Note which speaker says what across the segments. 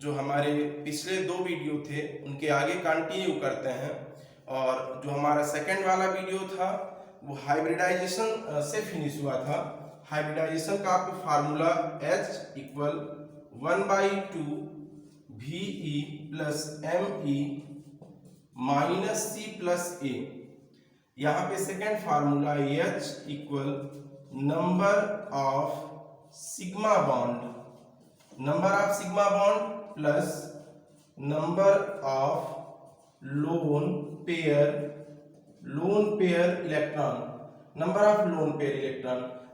Speaker 1: जो हमारे पिछले 2 वीडियो थे उनके आगे कंटिन्यू करते हैं। और जो हमारा सेकंड वाला वीडियो था वो हाइब्रिडाइजेशन से फिनिश हुआ था। हाइब्रिडाइजेशन का आपको formula H equal 1/2 VE plus ME minus C plus A। यहाँ पे second formula H equal number of sigma bond plus number of lone pair electron.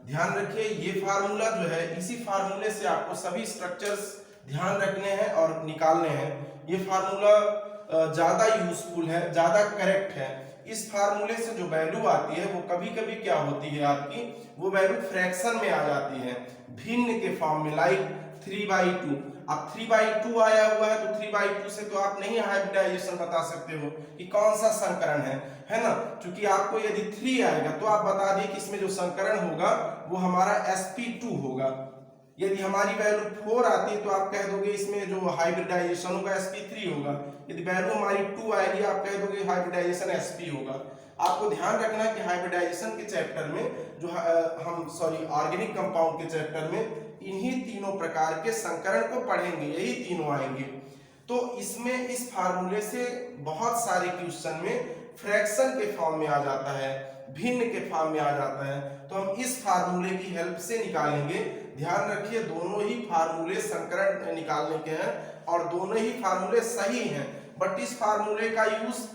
Speaker 1: ध्यान रखिए ये फार्मूला जो है, इसी फार्मूले से आपको सभी स्ट्रक्चर्स ध्यान रखने हैं और निकालने हैं। ये फार्मूला ज्यादा यूजफुल है, ज्यादा करेक्ट है। इस फार्मूले से जो वैल्यू आती है वो कभी कभी क्या होती है आपकी, वो वैल्यू फ्रैक्शन में आ जाती है, भिन्न के फॉर्म में, लाइक 3/2। अब 3/2 आया हुआ है तो 3/2 से तो आप नहीं हाइब्रिडाइजेशन बता सकते हो कि कौन सा संकरण है ना। क्योंकि आपको यदि 3 आएगा तो आप बता दिए कि इसमें जो संकरण होगा वो हमारा sp2 होगा। यदि हमारी वैल्यू 4 आती है तो आप कह दोगे इसमें जो हाइब्रिडाइजेशन होगा sp3 होगा। यदि वैल्यू हमारी 2 आएगी आप कह दोगे हाइब्रिडाइजेशन sp होगा। आपको ध्यान रखना है कि हाइब्रिडाइजेशन के चैप्टर में जो ऑर्गेनिक कंपाउंड के चैप्टर में इन्हीं तीनों प्रकार के संकरण को पढ़ेंगे, यही तीनों आएंगे। तो इसमें इस फार्मूले से बहुत सारे क्वेश्चन में फ्रैक्शन के फॉर्म में आ जाता है, भिन्न के फॉर्म में आ जाता है, तो हम इस फार्मूले की हेल्प से निकालेंगे। ध्यान रखिए दोनों ही फार्मूले संकरण निकालने के हैं और दोनों ही फार्मूले सही हैं, बट इस फार्मूले का यूज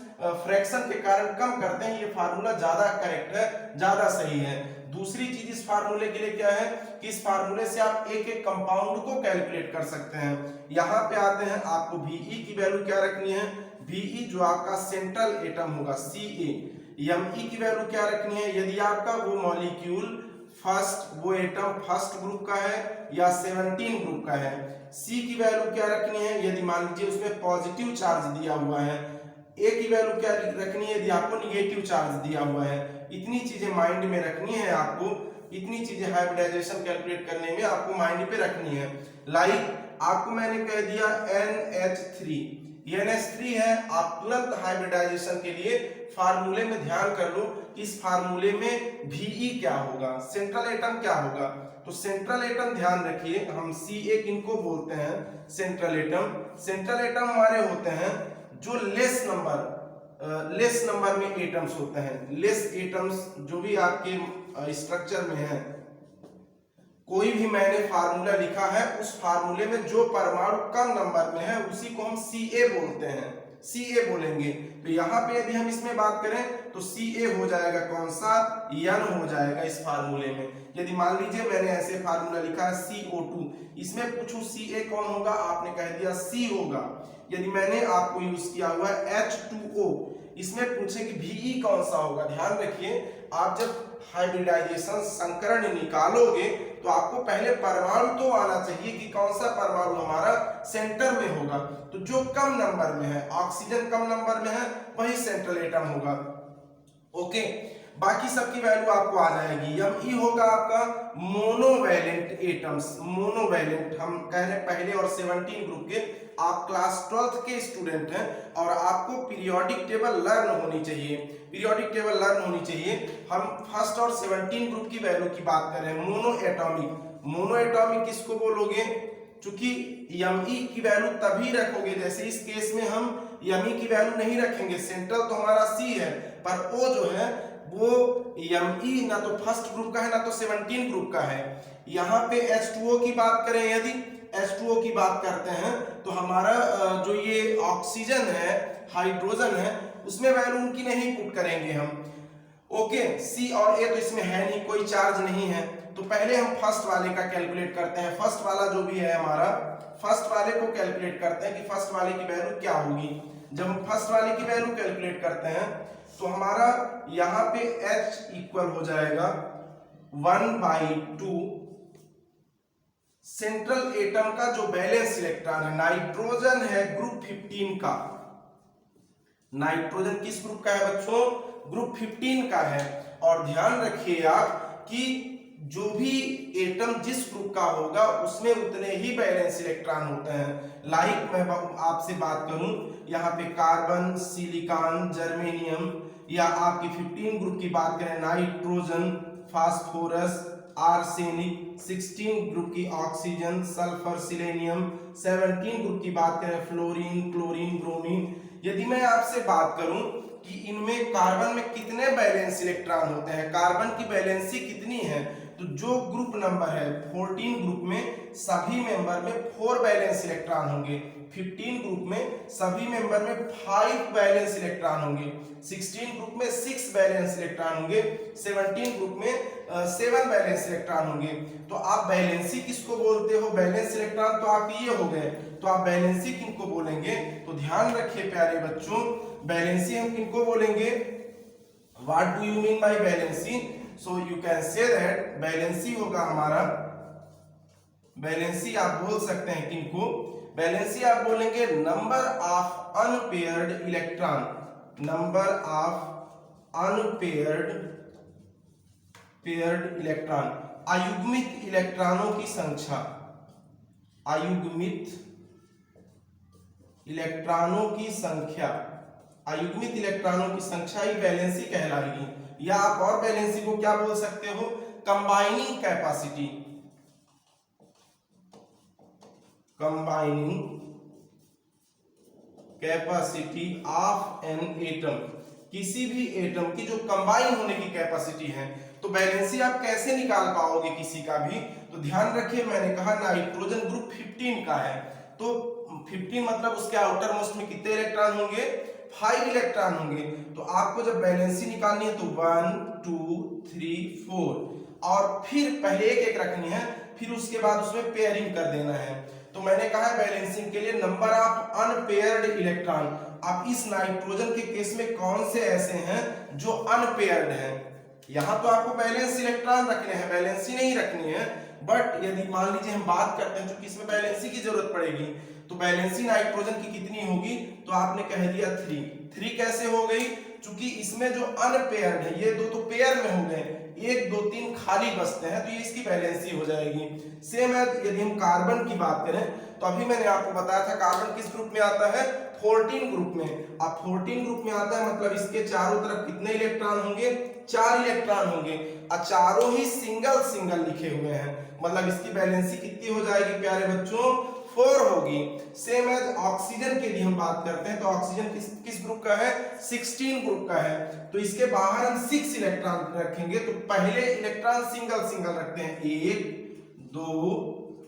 Speaker 1: फ्रैक्शन के कारण कम करते हैं। ये फार्मूला ज्यादा करेक्ट है, ज्यादा सही है। दूसरी चीज इस फार्मूले के लिए क्या है कि इस फार्मूले से आप एक एक कंपाउंड को कैलकुलेट कर सकते हैं। यहाँ पे आते हैं, आपको VE की वैल्यू क्या रखनी है, VE जो आपका सेंट्रल एटम होगा Ca। ME की वैल्यू क्या रखनी है, यदि आपका वो मॉलिक्यूल वो एटम फर्स्ट ग्रुप का है या 17 ग्रुप का है। C की वैल्यू क्या रखनी है, यदि मान लीजिए उसमें पॉजिटिव चार्ज दिया हुआ है। A की वैल्यू क्या रखनी है, यदि आपको निगेटिव चार्ज दिया हुआ है। इतनी चीजें माइंड में रखनी है आपको, इतनी चीजें हाइब्रिडाइजेशन कैलकुलेट करने में आपको माइंड पे रखनी है। लाइक आपको मैंने कह दिया NH3, NH3 है, आप तुरंत हाइब्रिडाइजेशन के लिए फार्मूले में ध्यान कर लो कि इस फार्मूले में VE क्या होगा, सेंट्रल एटम क्या होगा। तो सेंट्रल एटम ध्यान रखिए, हम Ca किनको बोलते हैं, सेंट्रल एटम। सेंट्रल एटम हमारे होते हैं जो लेस नंबर में एटम्स होते हैं। लेस एटम्स जो भी आपके स्ट्रक्चर में है, कोई भी मैंने फार्मूला लिखा है उस फार्मूले में जो परमाणु कम नंबर में है उसी को हम Ca बोलते हैं, Ca बोलेंगे। तो यहाँ पे यदि हम इसमें बात करें तो Ca हो जाएगा कौन सा, N हो जाएगा इस फार्मूले में। यदि मान लीजिए मैंने ऐसे फार्मूला लिखा है CO2, इसमें पूछूं Ca कौन होगा, आपने कह दिया C होगा। यदि मैंने आपको यूज किया हुआ है H2O, इसमें पूछे कि VE कौन सा होगा। ध्यान रखिए आप जब हाइब्रिडाइजेशन संकरण निकालोगे तो आपको पहले परमाणु तो आना चाहिए कि कौन सा परमाणु हमारा सेंटर में होगा। तो जो कम नंबर में है, ऑक्सीजन कम नंबर में है, वही सेंट्रल एटम होगा। ओके, बाकी सबकी वैल्यू आपको आ जाएगी। ME होगा आपका मोनोवैलेंट एटम्स, मोनोवैलेंट हम कह रहे पहले और 17 ग्रुप के। आप क्लास 12th के स्टूडेंट हैं और आपको पीरियोडिक टेबल लर्न होनी चाहिए, पीरियोडिक टेबल लर्न होनी चाहिए। हम फर्स्ट और 17 ग्रुप की वैल्यू की बात कर रहे हैं। मोनो एटॉमिक किसको बोलोगे, चूंकि ME की वैल्यू तभी रखोगे, जैसे इस केस में हम ME की वैल्यू नहीं रखेंगे, सेंट्रल तो हमारा C है, पर O जो है वो ME ना तो फर्स्ट ग्रुप का है ना तो 17 ग्रुप का है। यहाँ पे H2O की बात करें, यदि H2O की बात करते हैं तो हमारा जो ये ऑक्सीजन है, हाइड्रोजन है, उसमें वैल्यू उनकी नहीं पुट करेंगे हम। ओके, C और A तो इसमें है नहीं, कोई चार्ज नहीं है। तो पहले हम फर्स्ट वाले का कैलकुलेट करते हैं। फर्स्ट वाला जो भी है हमारा, फर्स्ट वाले को कैलकुलेट करते हैं कि फर्स्ट वाले की वैल्यू क्या होगी। जब हम फर्स्ट वाले की वैल्यू कैलकुलेट करते हैं तो हमारा यहाँ पे H इक्वल हो जाएगा 1/2 सेंट्रल एटम का जो बैलेंस इलेक्ट्रॉन है, नाइट्रोजन है ग्रुप 15 का। नाइट्रोजन किस ग्रुप का है बच्चों, ग्रुप 15 का है। और ध्यान रखिए आप कि जो भी एटम जिस ग्रुप का होगा उसमें उतने ही वैलेंस इलेक्ट्रॉन होते हैं। लाइक मैं आपसे बात करूं, यहाँ पे कार्बन, सिलिकॉन, जर्मेनियम, या आपकी 15 ग्रुप की बात करें नाइट्रोजन, फास्फोरस, आर्सेनिक, 16 ग्रुप की ऑक्सीजन, सल्फर, सिलेनियम, 17 ग्रुप की बात करें फ्लोरीन, क्लोरीन, ब्रोमीन। यदि मैं आपसे बात करूं कि इनमें कार्बन में कितने वैलेंस इलेक्ट्रॉन होते हैं, कार्बन की वैलेंसी कितनी है, तो जो ग्रुप नंबर है 14 ग्रुप में सभी मेंबर में 4 वैलेंस इलेक्ट्रॉन होंगे, 15 ग्रुप में सभी मेंबर में 5 वैलेंस इलेक्ट्रॉन होंगे, 16 ग्रुप में 6 वैलेंस इलेक्ट्रॉन होंगे, 17 ग्रुप में 7 वैलेंस इलेक्ट्रॉन होंगे। तो आप वैलेंसी किसको बोलते हो, वैलेंस इलेक्ट्रॉन तो आप ये हो गए, तो आप वैलेंसी किनको बोलेंगे, तो ध्यान रखिए प्यारे बच्चों, वैलेंसी हम किनको बोलेंगे, what do you mean bye valency, so you can say that valency होगा हमारा, वैलेंसी आप बोल सकते हैं किनको, वैलेंसी आप बोलेंगे number of unpaired electron, number of unpaired electron, अयुग्मित इलेक्ट्रॉनों की संख्या, अयुग्मित इलेक्ट्रॉनों की संख्या, अयुग्मित इलेक्ट्रॉनों की संख्या ही वैलेंसी कहलाएगी। या आप और वैलेंसी को क्या बोल सकते हो, combining capacity, combining capacity of an atom, किसी भी एटम की जो कंबाइन होने की कैपेसिटी है। तो वैलेंसी आप कैसे निकाल पाओगे किसी का भी, तो ध्यान रखिए मैंने कहा नाइट्रोजन ग्रुप 15 का है, तो 15 मतलब उसके आउटर मोस्ट में कितने इलेक्ट्रॉन होंगे, 5 इलेक्ट्रॉन होंगे। तो आपको जब वैलेंसी निकालनी है तो 1 2 3 4 और फिर पहले एक एक रखनी है, फिर उसके बाद उसमें पेयरिंग कर देना है। तो मैंने कहा है बैलेंसिंग के लिए नंबर ऑफ अनपेयर्ड इलेक्ट्रॉन। अब इस नाइट्रोजन के केस में कौन से ऐसे हैं जो अनपेयर्ड हैं, यहां तो आपको बैलेंस इलेक्ट्रॉन रखने हैं, बैलेंसी नहीं रखनी है, बट यदि मान लीजिए हम बात करते हैं चूंकि इसमें बैलेंसी की जरूरत पड़ेगी, तो बैलेंसी नाइट्रोजन की कितनी होगी, तो आपने कह दिया 3 कैसे हो गई, चूंकि इसमें जो अनपेयर्ड है ये दो तो पेयर में हो गए, 1 2 3 खाली बचते हैं, तो ये इसकी बैलेंसी हो जाएगी। सेम है यदि हम कार्बन की बात करें, तो अभी मैंने आपको बताया था कार्बन किस ग्रुप में आता है, 14 ग्रुप में। अब 14 ग्रुप में आता है मतलब इसके चारों तरफ कितने इलेक्ट्रॉन होंगे, 4 इलेक्ट्रॉन होंगे, और चारों ही सिंगल सिंगल लिखे हुए हैं, मतलब इसकी बैलेंसी कितनी हो जाएगी प्यारे बच्चों, 4 होगी। सेम एज ऑक्सीजन के लिए हम बात करते हैं, तो ऑक्सीजन किस ग्रुप का है, 16 ग्रुप का है, तो इसके बाहर हम 6 इलेक्ट्रॉन रखेंगे, तो पहले इलेक्ट्रॉन सिंगल सिंगल रखते हैं, 1 2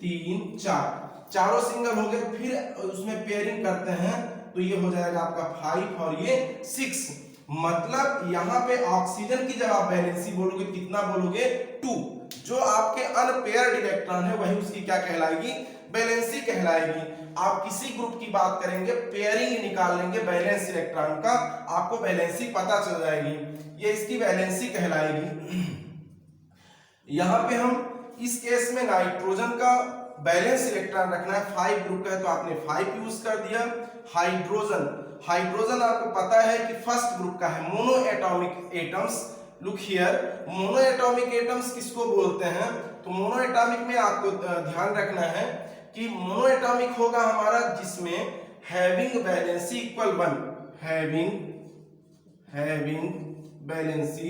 Speaker 1: 3 4, चारों सिंगल हो गए, फिर उसमें पेयरिंग करते हैं, तो ये हो जाएगा आपका 5 और ये 6, मतलब यहां पे ऑक्सीजन की जब आप बैलेंसी बोलोगे कितना बोलोगे, 2। जो आपके अनपेयर्ड इलेक्ट्रॉन है वही उसकी क्या कहलाएगी, बैलेंसी कहलाएगी। आप किसी ग्रुप की बात करेंगे, पेयरिंग निकाल लेंगे बैलेंस इलेक्ट्रॉन का, आपको बैलेंसी पता चल जाएगी, ये इसकी बैलेंसी कहलाएगी। यहां पे हम इस केस में नाइट्रोजन का बैलेंस इलेक्ट्रॉन रखना है, 5 ग्रुप का है, तो आपने 5 यूज कर दिया। हाइड्रोजन आपको पता है कि फर्स्ट ग्रुप का है, mono atomic atoms. Look here, mono atomic atoms किसको बोलते हैं, तो मोनो एटॉमिक में आपको ध्यान रखना है कि मोनो एटॉमिक होगा हमारा जिसमें having valency equal 1, having valency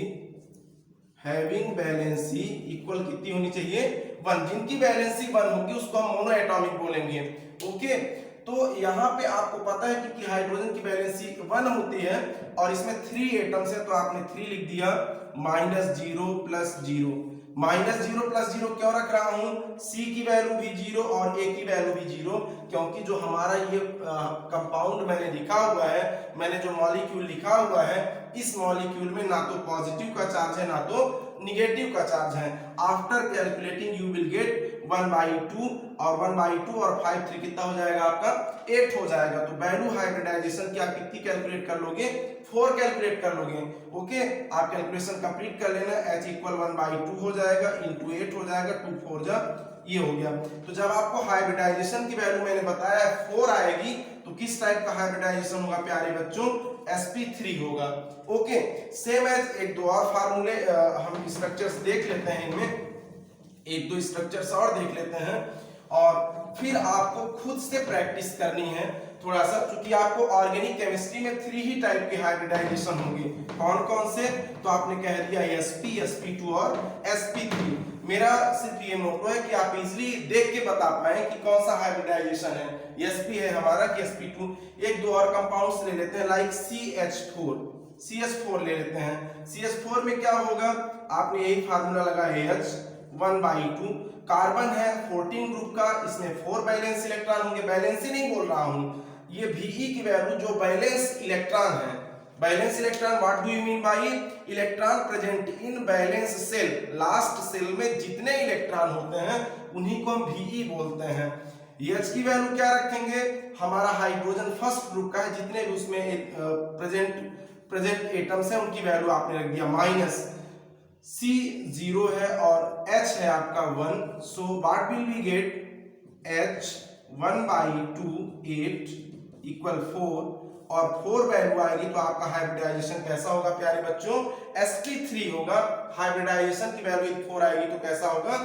Speaker 1: equal कितनी होनी चाहिए, 1। जिनकी बैलेंसी 1 होगी उसको हम मोनो एटॉमिक बोलेंगे। ओके, तो यहाँ पे आपको पता है कि हाइड्रोजन की बैलेंसी 1 होती है और इसमें 3 एटम्स है, तो आपने 3 लिख दिया, -0 + 0। -0 + 0 क्यों रख रहा हूं, C की वैल्यू भी 0 और A की वैल्यू भी 0, क्योंकि जो हमारा ये कंपाउंड मैंने लिखा हुआ है, मैंने जो मॉलिक्यूल लिखा हुआ है, इस मॉलिक्यूल में ना तो पॉजिटिव का चार्ज है ना तो निगेटिव का चार्ज है। After calculating you will get 1/2 और 1/2 और 5 3 कितना हो जाएगा आपका, 8 हो जाएगा। तो वैल्यू हाइब्रिडाइजेशन की आप कितनी कैलकुलेट कर लोगे, 4 कैलकुलेट कर लोगे। ओके, आप कैलकुलेशन कंप्लीट कर लेना, H = 1/2 हो जाएगा, इंटू 8 हो जाएगा, 2 4 जा, ये हो गया। तो जब आपको हाइब्रिडाइजेशन की वैल्यू मैंने बताया 4 आएगी, तो किस टाइप का हाइब्रिडाइजेशन होगा प्यारे बच्चों, sp3 होगा। ओके, सेम एज एक दो और फार्मूले हम स्ट्रक्चर्स देख लेते हैं इनमें। एक दो स्ट्रक्चर्स और देख लेते हैं और फिर आपको खुद से प्रैक्टिस करनी है थोड़ा सा, क्योंकि आपको ऑर्गेनिक केमिस्ट्री में 3 ही टाइप के हाइब्रिडाइजेशन होंगे। कौन कौन से? तो आपने कह दिया sp, sp2 और sp3। मेरा सिर्फ ये मोटो है कि आप इजीली देख के बता पाए कि कौन सा हाइब्रिडाइजेशन है, sp है हमारा कि sp2। एक दो और कंपाउंड्स ले लेते हैं, लाइक CH4 ले लेते हैं। CH4 में क्या होगा, आपने यही फार्मूला लगा H 1/2, कार्बन है 14 ग्रुप का, इसमें 4 बैलेंस इलेक्ट्रॉन होंगे। बैलेंस ही नहीं बोल रहा हूं, ये Ve की वैल्यू जो बैलेंस इलेक्ट्रॉन है, valence electron what do you mean by electron present in valence shell, last shell में जितने इलेक्ट्रॉन होते हैं उन्हीं को हम Ve बोलते हैं। H की वैल्यू क्या रखेंगे, हमारा हाइड्रोजन फर्स्ट ग्रुप का है, जितने भी उसमें प्रेजेंट एटम्स हैं उनकी वैल्यू आपने रख दिया माइनस। C 0 है और H है आपका 1, so what will we get H 1/2 8 = 4 और 4 वैल्यू आएगी तो आपका हाइब्रिडाइजेशन कैसा होगा प्यारे बच्चों, sp3 होगा। हाइब्रिडाइजेशन की वैल्यू 4 आएगी तो कैसा होगा,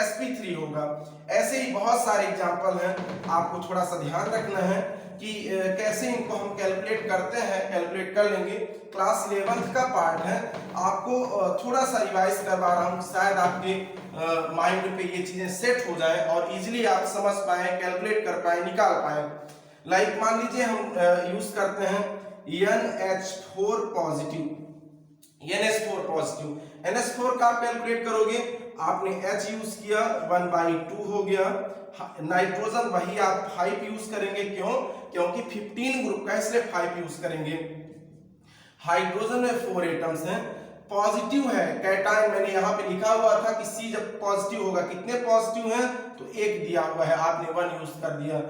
Speaker 1: sp3 होगा। ऐसे ही बहुत सारे एग्जांपल हैं, आपको थोड़ा सा ध्यान रखना है कि कैसे इनको हम कैलकुलेट करते हैं। कैलकुलेट कर लेंगे, क्लास 11th का पार्ट है, आपको थोड़ा सा रिवाइज करवा रहा हूँ, शायद आपके माइंड पे ये चीजें सेट हो जाए और इजीली आप समझ पाए, कैलकुलेट कर पाए, निकाल पाए। लाइक मान लीजिए हम यूज करते हैं NH4 positive, NH4 positive, NH4 का आप कैलकुलेट करोगे, आपने H यूज किया 1/2 हो गया। नाइट्रोजन वही आप 5 यूज करेंगे, क्यों, क्योंकि 15 ग्रुप का इसलिए 5 यूज करेंगे। हाइड्रोजन में 4 एटम्स हैं, पॉजिटिव है कैटायन, मैंने यहाँ पे लिखा हुआ था कि C जब पॉजिटिव होगा, कितने पॉजिटिव हैं, तो 1 दिया हुआ है, आपने 1 यूज कर दिया।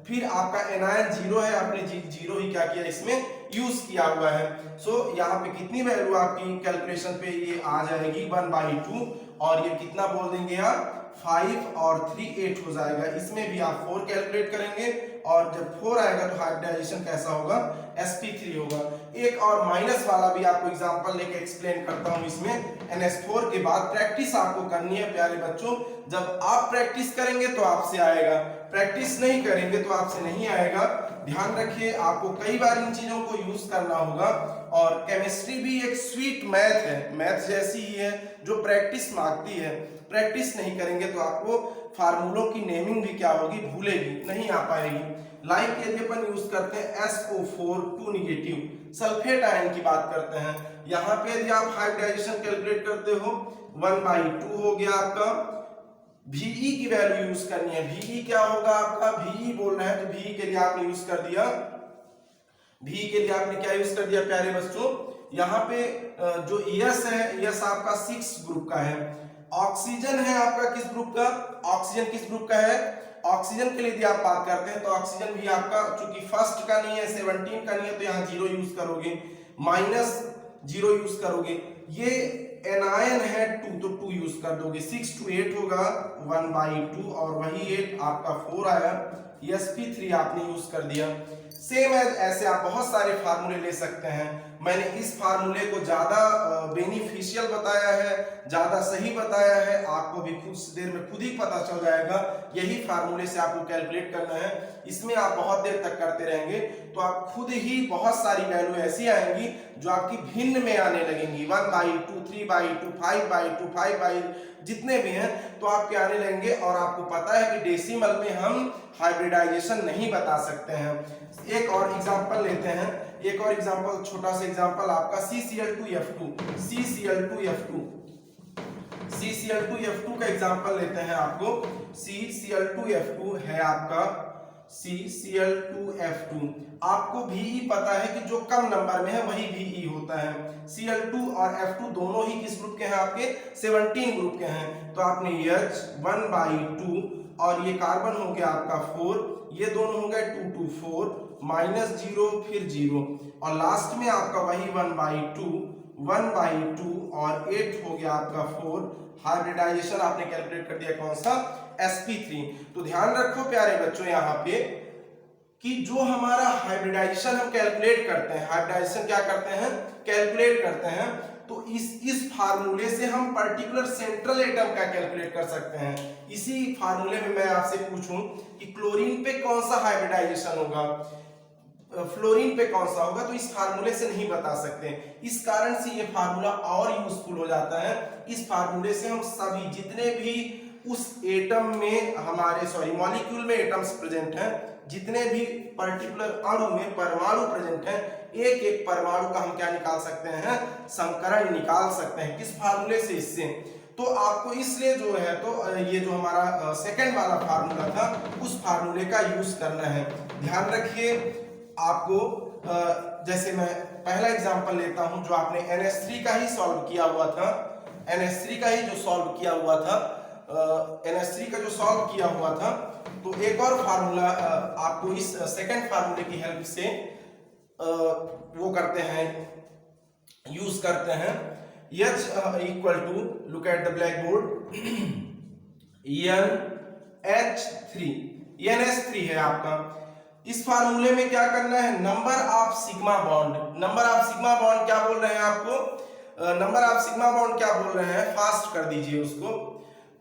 Speaker 1: फिर आपका एनायन 0 है, आपने 0 ही क्या किया, इसमें यूज किया हुआ है। सो यहाँ पे कितनी वैल्यू आपकी कैलकुलेशन पे ये आ जाएगी 1/2 और ये कितना बोल देंगे आप 5 और 3 8 हो जाएगा। इसमें भी आप 4 कैलकुलेट करेंगे और जब 4 आएगा तो हाइब्रिडाइजेशन कैसा होगा, sp3 होगा। एक और माइनस वाला भी आपको एग्जांपल लेके एक्सप्लेन करता हूं। इसमें NH4 के बाद प्रैक्टिस आपको करनी है प्यारे बच्चों, जब आप प्रैक्टिस करेंगे तो आपसे आएगा, प्रैक्टिस नहीं करेंगे तो आपसे नहीं आएगा। ध्यान रखिए, आपको कई बार इन चीजों को यूज करना होगा। और केमिस्ट्री भी एक स्वीट मैथ है, मैथ जैसी ही है जो प्रैक्टिस मांगती है। प्रैक्टिस नहीं करेंगे तो आपको फार्मूलों की नेमिंग भी क्या होगी, भूलेगी, नहीं आ पाएगी। लाइक यदि अपन यूज करते हैं SO4 2 नेगेटिव, सल्फेट आयन की बात करते हैं, यहाँ पे यदि आप हाइब्रिडाइजेशन कैलकुलेट करते हो 1/2 हो गया आपका। Ve की वैल्यू यूज करनी है, Ve क्या होगा आपका, Ve बोल रहे हैं तो Ve के लिए आपने यूज कर दिया, Ve के लिए आपने क्या यूज कर दिया प्यारे बच्चों, यहाँ पे जो S है, S आपका 6 ग्रुप का है। ऑक्सीजन है आपका किस ग्रुप का, ऑक्सीजन किस ग्रुप का है, ऑक्सीजन के लिए यदि आप बात करते हैं तो ऑक्सीजन भी आपका चूंकि फर्स्ट का नहीं है, 17 का नहीं है, तो यहाँ 0 यूज करोगे, -0 यूज करोगे। ये एनायन है 2 तो 2 यूज कर दोगे, 6 to 8 होगा 1/2 और वही 8 आपका 4 आया, sp3 आपने यूज कर दिया। सेम एज ऐसे आप बहुत सारे फार्मूले ले सकते हैं। मैंने इस फार्मूले को ज्यादा बेनिफिशियल बताया है, ज्यादा सही बताया है, आपको भी कुछ देर में खुद ही पता चल जाएगा। यही फार्मूले से आपको कैलकुलेट करना है, इसमें आप बहुत देर तक करते रहेंगे तो आप खुद ही बहुत सारी वैल्यू ऐसी आएंगी जो आपकी भिन्न में आने लगेंगी, 1/2 3/2 5/2 5/, जितने भी हैं तो आपके आने लगेंगे। और आपको पता है कि डेसिमल में हम हाइब्रिडाइजेशन नहीं बता सकते हैं। एक और एग्जांपल लेते हैं, एक और एग्जांपल, छोटा सा एग्जांपल आपका CCl2F2, CCl2F2 का एग्जांपल लेते हैं आपको। CCl2F2 है आपका CCl2F2, आपको Ve पता है कि जो कम नंबर में है वही Ve होता है। Cl2 और F2 दोनों ही किस ग्रुप के हैं आपके, 17 ग्रुप के हैं, तो आपने H 1/2 और ये कार्बन हो गया आपका 4, ये दोनों हो गए 2 to 4 -0 फिर 0 और लास्ट में आपका वही 1/2 और 8 हो गया आपका 4। हाइब्रिडाइजेशन आपने कैलकुलेट कर दिया कौन सा, sp3। तो ध्यान रखो प्यारे बच्चों यहाँ पे कि जो हमारा हाइब्रिडाइजेशन हम कैलकुलेट करते हैं, हाइब्रिडाइजेशन क्या करते हैं, कैलकुलेट करते हैं, तो इस फार्मूले से हम पर्टिकुलर सेंट्रल एटम का कैलकुलेट कर सकते हैं। इसी फार्मूले में मैं आपसे पूछूं कि क्लोरीन पे कौन सा हाइब्रिडाइजेशन होगा, फ्लोरीन पे कौन सा होगा, तो इस फार्मूले से नहीं बता सकते। इस कारण से ये फार्मूला और यूजफुल हो जाता है। इस फार्मूले से हम सभी जितने भी उस एटम में हमारे मॉलिक्यूल में एटम्स प्रेजेंट हैं, जितने भी पर्टिकुलर अणु में परमाणु प्रेजेंट हैं, एक एक परमाणु का हम क्या निकाल सकते हैं, संकरण निकाल सकते हैं। किस फार्मूले से, इससे। तो आपको इसलिए जो है तो ये जो हमारा सेकंड वाला फार्मूला था उस फार्मूले का यूज करना है। ध्यान रखिए आपको, जैसे मैं पहला एग्जांपल लेता हूं जो आपने NH3 का ही सॉल्व किया हुआ था, NH3 का ही जो सॉल्व किया हुआ था, NH3 का जो सॉल्व किया हुआ था, तो एक और फार्मूला आपको इस सेकंड फार्मूले की हेल्प से वो करते हैं, यूज करते हैं। H equal to, look at the black board, NH3, NH3 है आपका। इस फार्मूले में क्या करना है, number of sigma bond, number of sigma bond क्या बोल रहे हैं आपको, नंबर ऑफ सिग्मा बॉन्ड क्या बोल रहे हैं, फास्ट कर दीजिए उसको।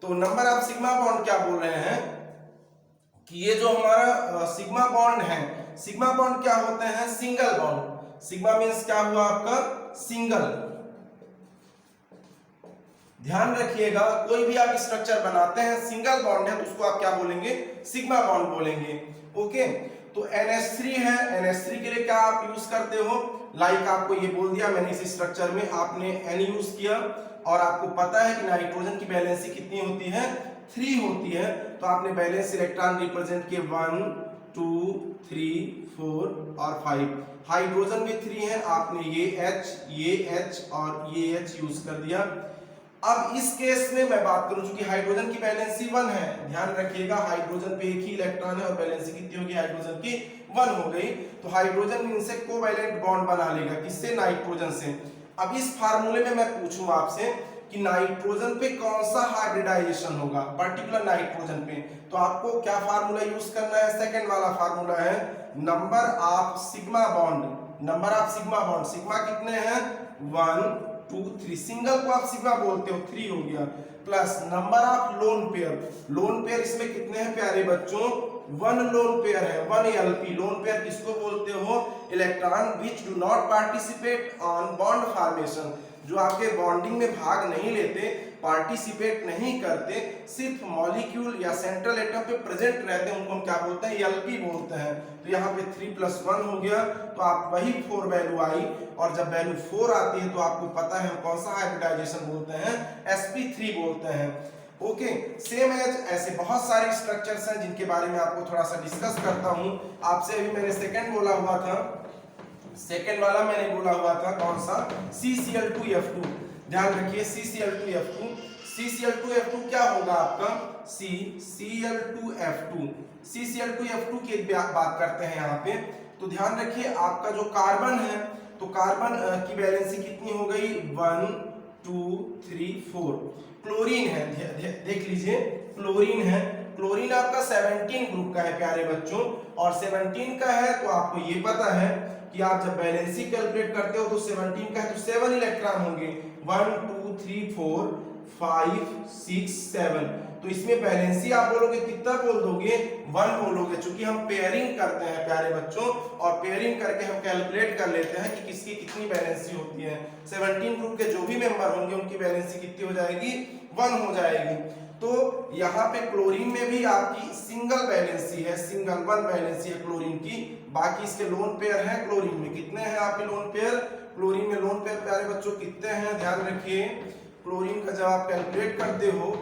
Speaker 1: तो नंबर ऑफ सिग्मा बॉन्ड क्या बोल रहे हैं कि ये जो हमारा सिग्मा बॉन्ड है, सिग्मा बॉन्ड क्या होते हैं, सिंगल बॉन्ड। सिग्मा मींस क्या हुआ आपका, सिंगल। ध्यान रखिएगा कोई भी आप स्ट्रक्चर बनाते हैं सिंगल बॉन्ड है तो उसको आप क्या बोलेंगे, सिग्मा बॉन्ड बोलेंगे। ओके, तो NH3 है, NH3 के लिए क्या आप यूज करते हो, लाइक आपको ये बोल दिया मैंने, इस स्ट्रक्चर में आपने N यूज किया और आपको पता है कि नाइट्रोजन की वैलेंसी कितनी होती है, 3 होती है, तो आपने वैलेंस इलेक्ट्रॉन रिप्रेजेंट किए 1 2 3 4 और 5। हाइड्रोजन में 3 है, आपने ये H और ये H यूज कर दिया। अब इस केस में मैं बात करूं, चूंकि हाइड्रोजन की वैलेंसी 1 है, ध्यान रखिएगा हाइड्रोजन पे एक ही इलेक्ट्रॉन है और वैलेंसी कितनी होगी, हाइड्रोजन की 1 हो गई, तो हाइड्रोजन इनसे कोवैलेंट बॉन्ड बना लेगा, किससे, नाइट्रोजन से। अब इस फार्मूले में मैं पूछूं आपसे कि नाइट्रोजन पे कौन सा हाइब्रिडाइजेशन होगा, पर्टिकुलर नाइट्रोजन पे, तो आपको क्या फार्मूला यूज करना है, सेकंड वाला फार्मूला है number of sigma bond. Number of sigma bond, sigma कितने हैं, 1 2 3, सिंगल को आप सिग्मा बोलते हो, 3 हो गया, plus number of lone pair. Lone pair इसमें कितने हैं प्यारे बच्चों, 1 लोन पेयर है, 1 LP। लोन पेयर किसको बोलते हो, electron which do not participate on bond formation, जो आपके बॉन्डिंग में भाग नहीं लेते, पार्टिसिपेट नहीं करते, सिर्फ मॉलिक्यूल या सेंट्रल एटम पे प्रेजेंट रहते हैं, उनको हम क्या बोलते हैं, LP बोलते हैं। तो यहाँ पे 3 + 1 हो गया, तो आप वही 4 वैल्यू आई, और जब वैल्यू 4 आती है तो आपको पता है हम कौन सा हाइब्रिडाइजेशन बोलते हैं, sp3 बोलते हैं। ओके, सेम एज ऐसे बहुत सारे स्ट्रक्चर्स हैं जिनके बारे में आपको थोड़ा सा डिस्कस करता हूं। आपसे अभी मैंने सेकंड बोला हुआ था, सेकंड वाला मैंने बोला हुआ था कौन सा, CCl2F2। ध्यान रखिए CCl2F2, CCl2F2 क्या होगा आपका, CCl2F2, CCl2F2 की बात करते हैं यहाँ पे। तो ध्यान रखिए आपका जो कार्बन है, तो कार्बन की वैलेंसी कितनी हो गई, 1 2 3 4। क्लोरीन है, देख लीजिए क्लोरीन है, क्लोरीन आपका 17 ग्रुप का है प्यारे बच्चों, और 17 का है तो आपको ये पता है कि आप जब वैलेंसी कैलकुलेट करते हो तो 17 का है तो 7 इलेक्ट्रॉन होंगे, 1 2 3 4 5 6 7। तो इसमें वैलेंसी आप बोलोगे कितना बोल दोगे, 1 बोलोगे, चूंकि हम पेयरिंग करते हैं प्यारे बच्चों, और पेयरिंग करके हम कैलकुलेट कर लेते हैं कि किसकी कितनी वैलेंसी होती है। 17 ग्रुप के जो भी मेंबर होंगे उनकी वैलेंसी कितनी हो जाएगी, 1 हो जाएगी। तो यहाँ पे क्लोरीन में भी आपकी सिंगल वैलेंसी है, सिंगल 1 वैलेंसी है क्लोरीन की, बाकी इसके लोन पेयर हैं। क्लोरीन में कितने हैं आपके लोन पेयर, क्लोरीन में लोन पेयर प्यारे बच्चों कितने हैं, ध्यान रखिए। क्लोरीन का जब आप कैलकुलेट करते हो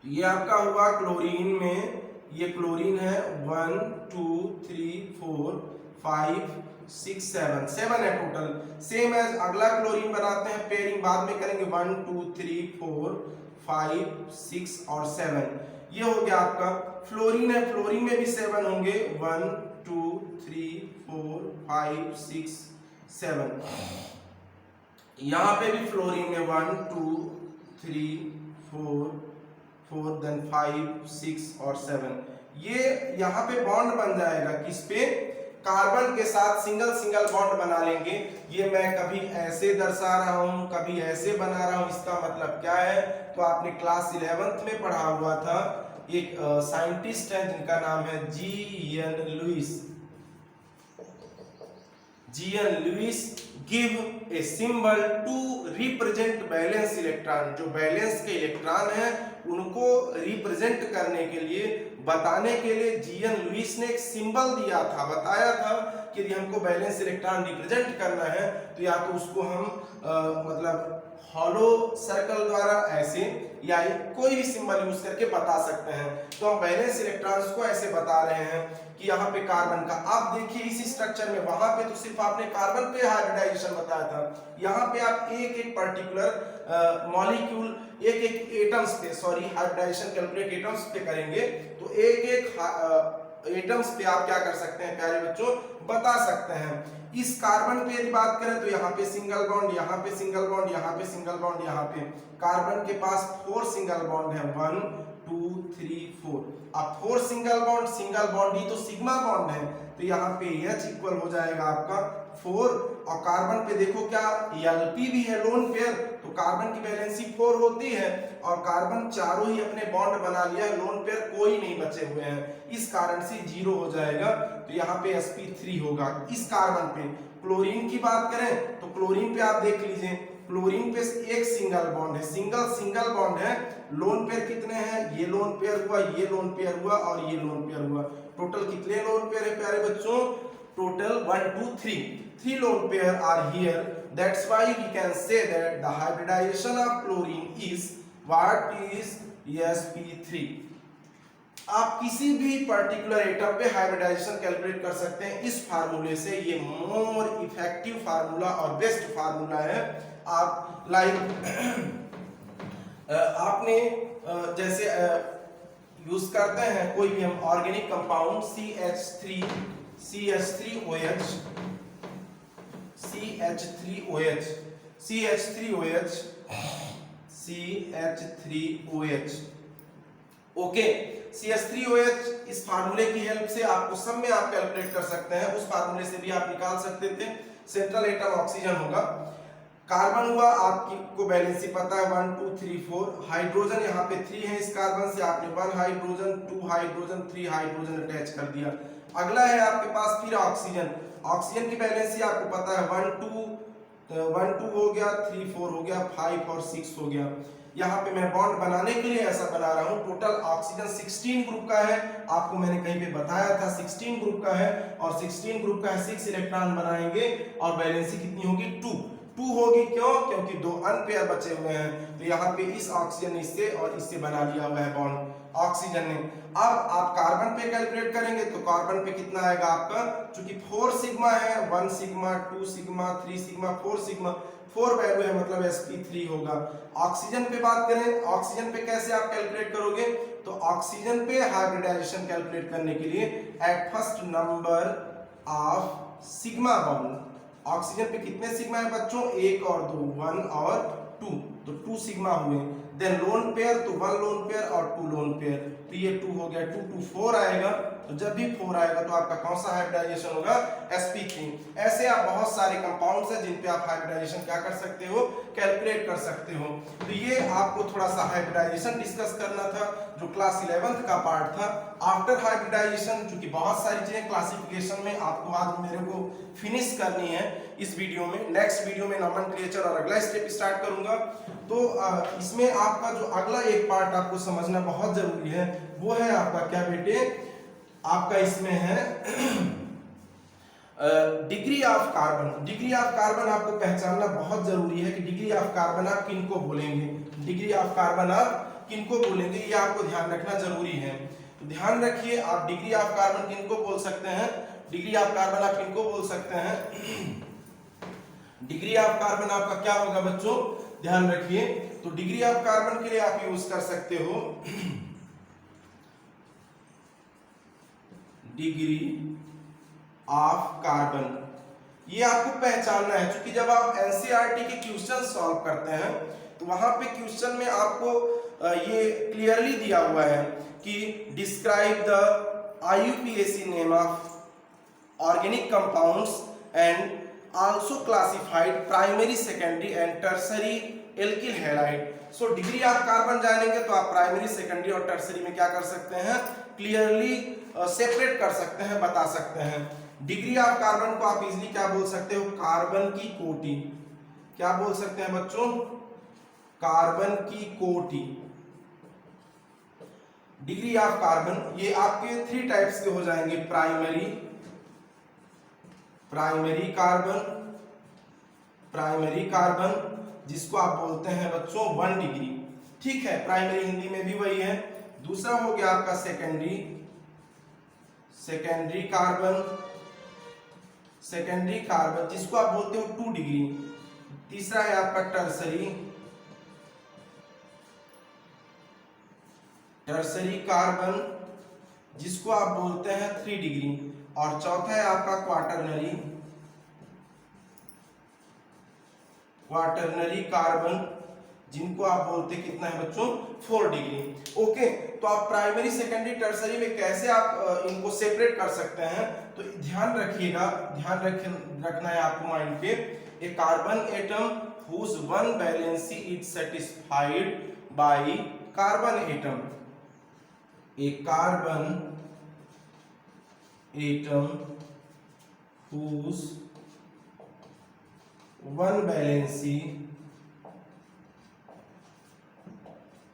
Speaker 1: ये आपका हुआ क्लोरीन में, ये क्लोरीन है 1 2 3 4 5 6 7, 7 है टोटल। सेम एज अगला क्लोरीन बनाते हैं, पेयरिंग बाद में करेंगे, 1 2 3 4 5 6 और 7, ये हो गया आपका। फ्लोरीन है, फ्लोरीन में भी 7 होंगे, 1 2 3 4 5 6 7। यहाँ पे भी फ्लोरीन में 1 2 3 4 4 देन 5 6 और 7। ये यहाँ पे बॉन्ड बन जाएगा किस पे, कार्बन के साथ सिंगल सिंगल बॉन्ड बना लेंगे। ये मैं कभी ऐसे दर्शा रहा हूं, कभी ऐसे बना रहा हूं, इसका मतलब क्या है? तो आपने क्लास 11th में पढ़ा हुआ था, एक साइंटिस्ट है जिनका नाम है G N. Lewis. G N. Lewis give a symbol to represent valence electron. जो बैलेंस के इलेक्ट्रॉन है उनको रिप्रेजेंट करने के लिए, बताने के लिए जी.एन. लुईस ने एक सिंबल दिया था, बताया था कि यदि हमको बैलेंस इलेक्ट्रॉन रिप्रेजेंट करना है तो या तो उसको हम मतलब हॉलो सर्कल द्वारा ऐसे या कोई भी सिंबल यूज करके बता सकते हैं। तो हम बैलेंस इलेक्ट्रॉन्स को ऐसे बता रहे हैं कि यहाँ पे कार्बन का, आप देखिए इसी स्ट्रक्चर में, वहां पे तो सिर्फ आपने कार्बन पे हाइब्रिडाइजेशन बताया था, यहाँ पे आप एक एक पर्टिकुलर मॉलिक्यूल, एक एक एटम्स पे, सॉरी हाइब्रिडाइजेशन कैलकुलेट एटम्स पे करेंगे। तो एक एक एटम्स पे आप क्या कर सकते हैं प्यारे बच्चों, बता सकते हैं। इस कार्बन पे यदि बात करें तो यहाँ पे सिंगल बॉन्ड, यहाँ पे सिंगल बॉन्ड, यहाँ पे सिंगल बॉन्ड, यहाँ पे कार्बन के पास 4 सिंगल बॉन्ड है, 1 2 3 4। अब 4 सिंगल बॉन्ड ही तो सिग्मा बॉन्ड है, तो यहाँ पे H इक्वल हो जाएगा आपका 4। और कार्बन पे देखो क्या Lp भी है, लोन पेयर, तो कार्बन की वैलेंसी 4 होती है और कार्बन चारों ही अपने बॉन्ड बना लिया है, लोन पेयर कोई नहीं बचे हुए हैं, इस कारण से 0 हो जाएगा। तो यहाँ पे sp3 होगा। इस कार्बन पे क्लोरीन की बात करें तो क्लोरीन पे आप देख लीजिए, क्लोरीन पे एक सिंगल बॉन्ड है, सिंगल बॉन्ड है, लोन पेयर कितने हैं? ये लोन पेयर हुआ, ये लोन पेयर हुआ और ये लोन पेयर हुआ। टोटल कितने लोन पेयर है प्यारे बच्चों? Total 1 2 3 lone pair are here. That's why we can say that the hybridisation of chlorine is what is sp3। आप किसी भी पर्टिकुलर एटम पे हाइब्रिडाइजेशन कैलकुलेट कर सकते हैं इस फार्मूले से। ये मोर इफेक्टिव फार्मूला और बेस्ट फार्मूला है। आप आपने जैसे यूज करते हैं कोई भी हम organic compound CH3OH okay. CH3OH इस फार्मूले की हेल्प से आपको सब में आप कैलकुलेट कर सकते हैं, उस फार्मूले से भी आप निकाल सकते थे। सेंट्रल एटम ऑक्सीजन होगा, कार्बन हुआ आपको बैलेंसी पता है 1 2 3 4, हाइड्रोजन यहाँ पे 3 है, इस कार्बन से आपने 1 हाइड्रोजन 2 हाइड्रोजन 3 हाइड्रोजन अटैच कर दिया। अगला है आपके पास फिर ऑक्सीजन, ऑक्सीजन की बैलेंसी आपको पता है 1 2 हो गया, 3 4 हो गया, 5 और 6 हो गया। यहाँ पे मैं बॉन्ड बनाने के लिए ऐसा बना रहा हूँ। टोटल ऑक्सीजन 16 ग्रुप का है, आपको मैंने कहीं पे बताया था 16 ग्रुप का है, और 16 ग्रुप का है 6 इलेक्ट्रॉन बनाएंगे और बैलेंसी कितनी होगी 2 होगी। क्यों? क्योंकि 2 अनपेयर बचे हुए हैं। तो यहाँ पे इस ऑक्सीजन इससे और इससे बना लिया हुआ है बॉन्ड ऑक्सीजन ने। अब आप कार्बन पे कैलकुलेट करेंगे तो कार्बन पे कितना आएगा आपका, चूंकि 4 सिग्मा है, 1 sigma 2 sigma 3 sigma 4 sigma, 4 value है मतलब sp3 होगा। ऑक्सीजन पे बात करें, ऑक्सीजन पे कैसे आप कैलकुलेट करोगे? तो ऑक्सीजन पे हाइब्रिडाइजेशन कैलकुलेट करने के लिए at first number of sigma bond, oxygen पे कितने सिग्मा है बच्चों? 1 और 2, 1 और 2, तो 2 सिग्मा हुए। देन लोन पेयर तो 1 लोन पेयर और 2 लोन पेयर, तो ये 2 हो गया, 2 2 4 आएगा। तो जब भी 4 आएगा तो आपका कौन सा हाइब्रिडाइजेशन होगा? sp3। ऐसे आप बहुत सारे कंपाउंड्स हैं जिन पे आप हाइब्रिडाइजेशन क्या कर सकते हो, कैलकुलेट कर सकते हो। तो ये आपको थोड़ा सा हाइब्रिडाइजेशन डिस्कस करना था, जो क्लास 11th का पार्ट था। आफ्टर हाइब्रिडाइजेशन चूंकि बहुत सारी चीजें क्लासिफिकेशन में आपको आज मेरे को फिनिश करनी है इस वीडियो में, नेक्स्ट वीडियो में नॉमेनक्लेचर और अगला स्टेप स्टार्ट करूंगा। तो इसमें आपका जो अगला एक पार्ट आपको समझना बहुत जरूरी है वो है आपका क्या बेटे, आपका इसमें है degree of carbon. Degree of carbon आपको पहचानना बहुत जरूरी है कि डिग्री ऑफ कार्बन आप किनको बोलेंगे, डिग्री ऑफ कार्बन आप किनको बोलेंगे, ये आपको ध्यान रखना जरूरी है। तो ध्यान रखिए, आप डिग्री ऑफ कार्बन किनको बोल सकते हैं, डिग्री ऑफ कार्बन आप किनको बोल सकते हैं? डिग्री ऑफ कार्बन आपका क्या होगा बच्चों, ध्यान रखिए। तो डिग्री ऑफ कार्बन के लिए आप यूज कर सकते हो डिग्री ऑफ कार्बन। ये आपको पहचानना है, क्योंकि जब आप एनसीईआरटी के क्वेश्चन सॉल्व करते हैं तो वहां पे क्वेश्चन में आपको ये क्लियरली दिया हुआ है कि describe the IUPAC name of organic compounds and also classified primary, secondary and tertiary alkyl halide. So degree of carbon जानेंगे तो आप प्राइमरी, सेकेंडरी और टर्सरी में क्या कर सकते हैं, क्लियरली सेपरेट कर सकते हैं, बता सकते हैं। डिग्री ऑफ कार्बन को आप इजीली क्या बोल सकते हो, कार्बन की कोटि। क्या बोल सकते हैं बच्चों, कार्बन की कोटि। डिग्री ऑफ कार्बन ये आपके 3 टाइप्स के हो जाएंगे, प्राइमरी कार्बन जिसको आप बोलते हैं बच्चों 1 डिग्री, ठीक है, प्राइमरी हिंदी में भी वही है। दूसरा हो गया आपका सेकेंडरी कार्बन जिसको आप बोलते हो 2 डिग्री। तीसरा है आपका टर्सरी कार्बन जिसको आप बोलते हैं 3 डिग्री। और चौथा है आपका क्वाटरनरी कार्बन जिनको आप बोलते हैं कितना है बच्चों, 4 डिग्री। ओके, तो आप प्राइमरी, सेकेंडरी, टर्सरी में कैसे आप इनको सेपरेट कर सकते हैं, तो ध्यान रखिएगा, रखना है आपको माइंड पे। A carbon atom whose one valency is satisfied by carbon atom, a carbon atom whose one valency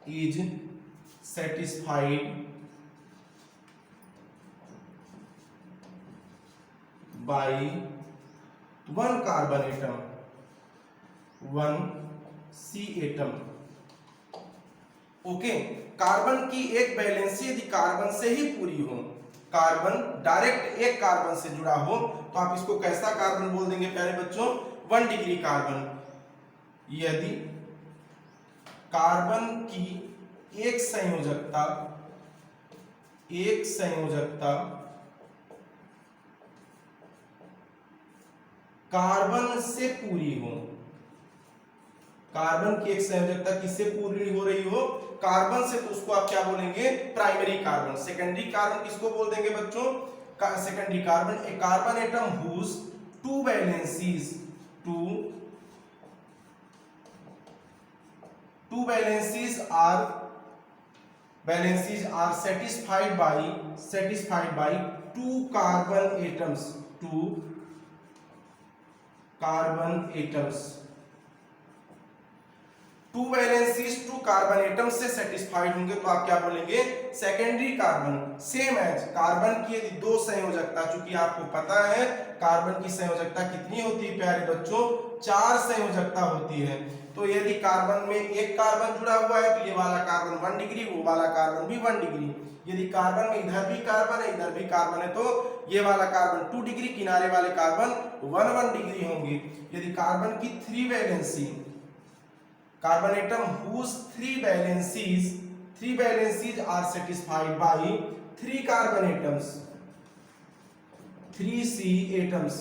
Speaker 1: is satisfied by one carbon atom, 1C atom. Okay, carbon की एक वैलेंसी यदि कार्बन से ही पूरी हो, कार्बन डायरेक्ट एक carbon से जुड़ा हो, तो आप इसको कैसा कार्बन बोल देंगे प्यारे बच्चों, 1 डिग्री कार्बन। यदि कार्बन की एक संयोजकता कार्बन से पूरी हो, कार्बन की एक संयोजकता किससे पूरी हो रही हो, कार्बन से, तो उसको आप क्या बोलेंगे, प्राइमरी कार्बन। सेकेंडरी कार्बन किसको बोल देंगे बच्चों, secondary carbon, a carbon atom whose two valencies are satisfied by 2 carbon atoms, 2 valencies 2 carbon atom से सेटिस्फाइड होंगे, तो आप क्या बोलेंगे, secondary carbon. Same as carbon की यदि 2 संयोजकता, चूंकि आपको पता है कार्बन की संयोजकता कितनी होती है प्यारे बच्चों, 4 संयोजकता होती है। तो यदि कार्बन में एक कार्बन जुड़ा हुआ है तो ये वाला कार्बन 1 डिग्री, वो वाला कार्बन भी 1 डिग्री। यदि कार्बन में इधर भी कार्बन है, इधर भी कार्बन है, तो ये वाला कार्बन 2 डिग्री, किनारे वाले कार्बन 1 डिग्री होंगे। यदि कार्बन की 3 valency, carbon atom whose 3 valencies are satisfied by 3 carbon atoms, 3C atoms,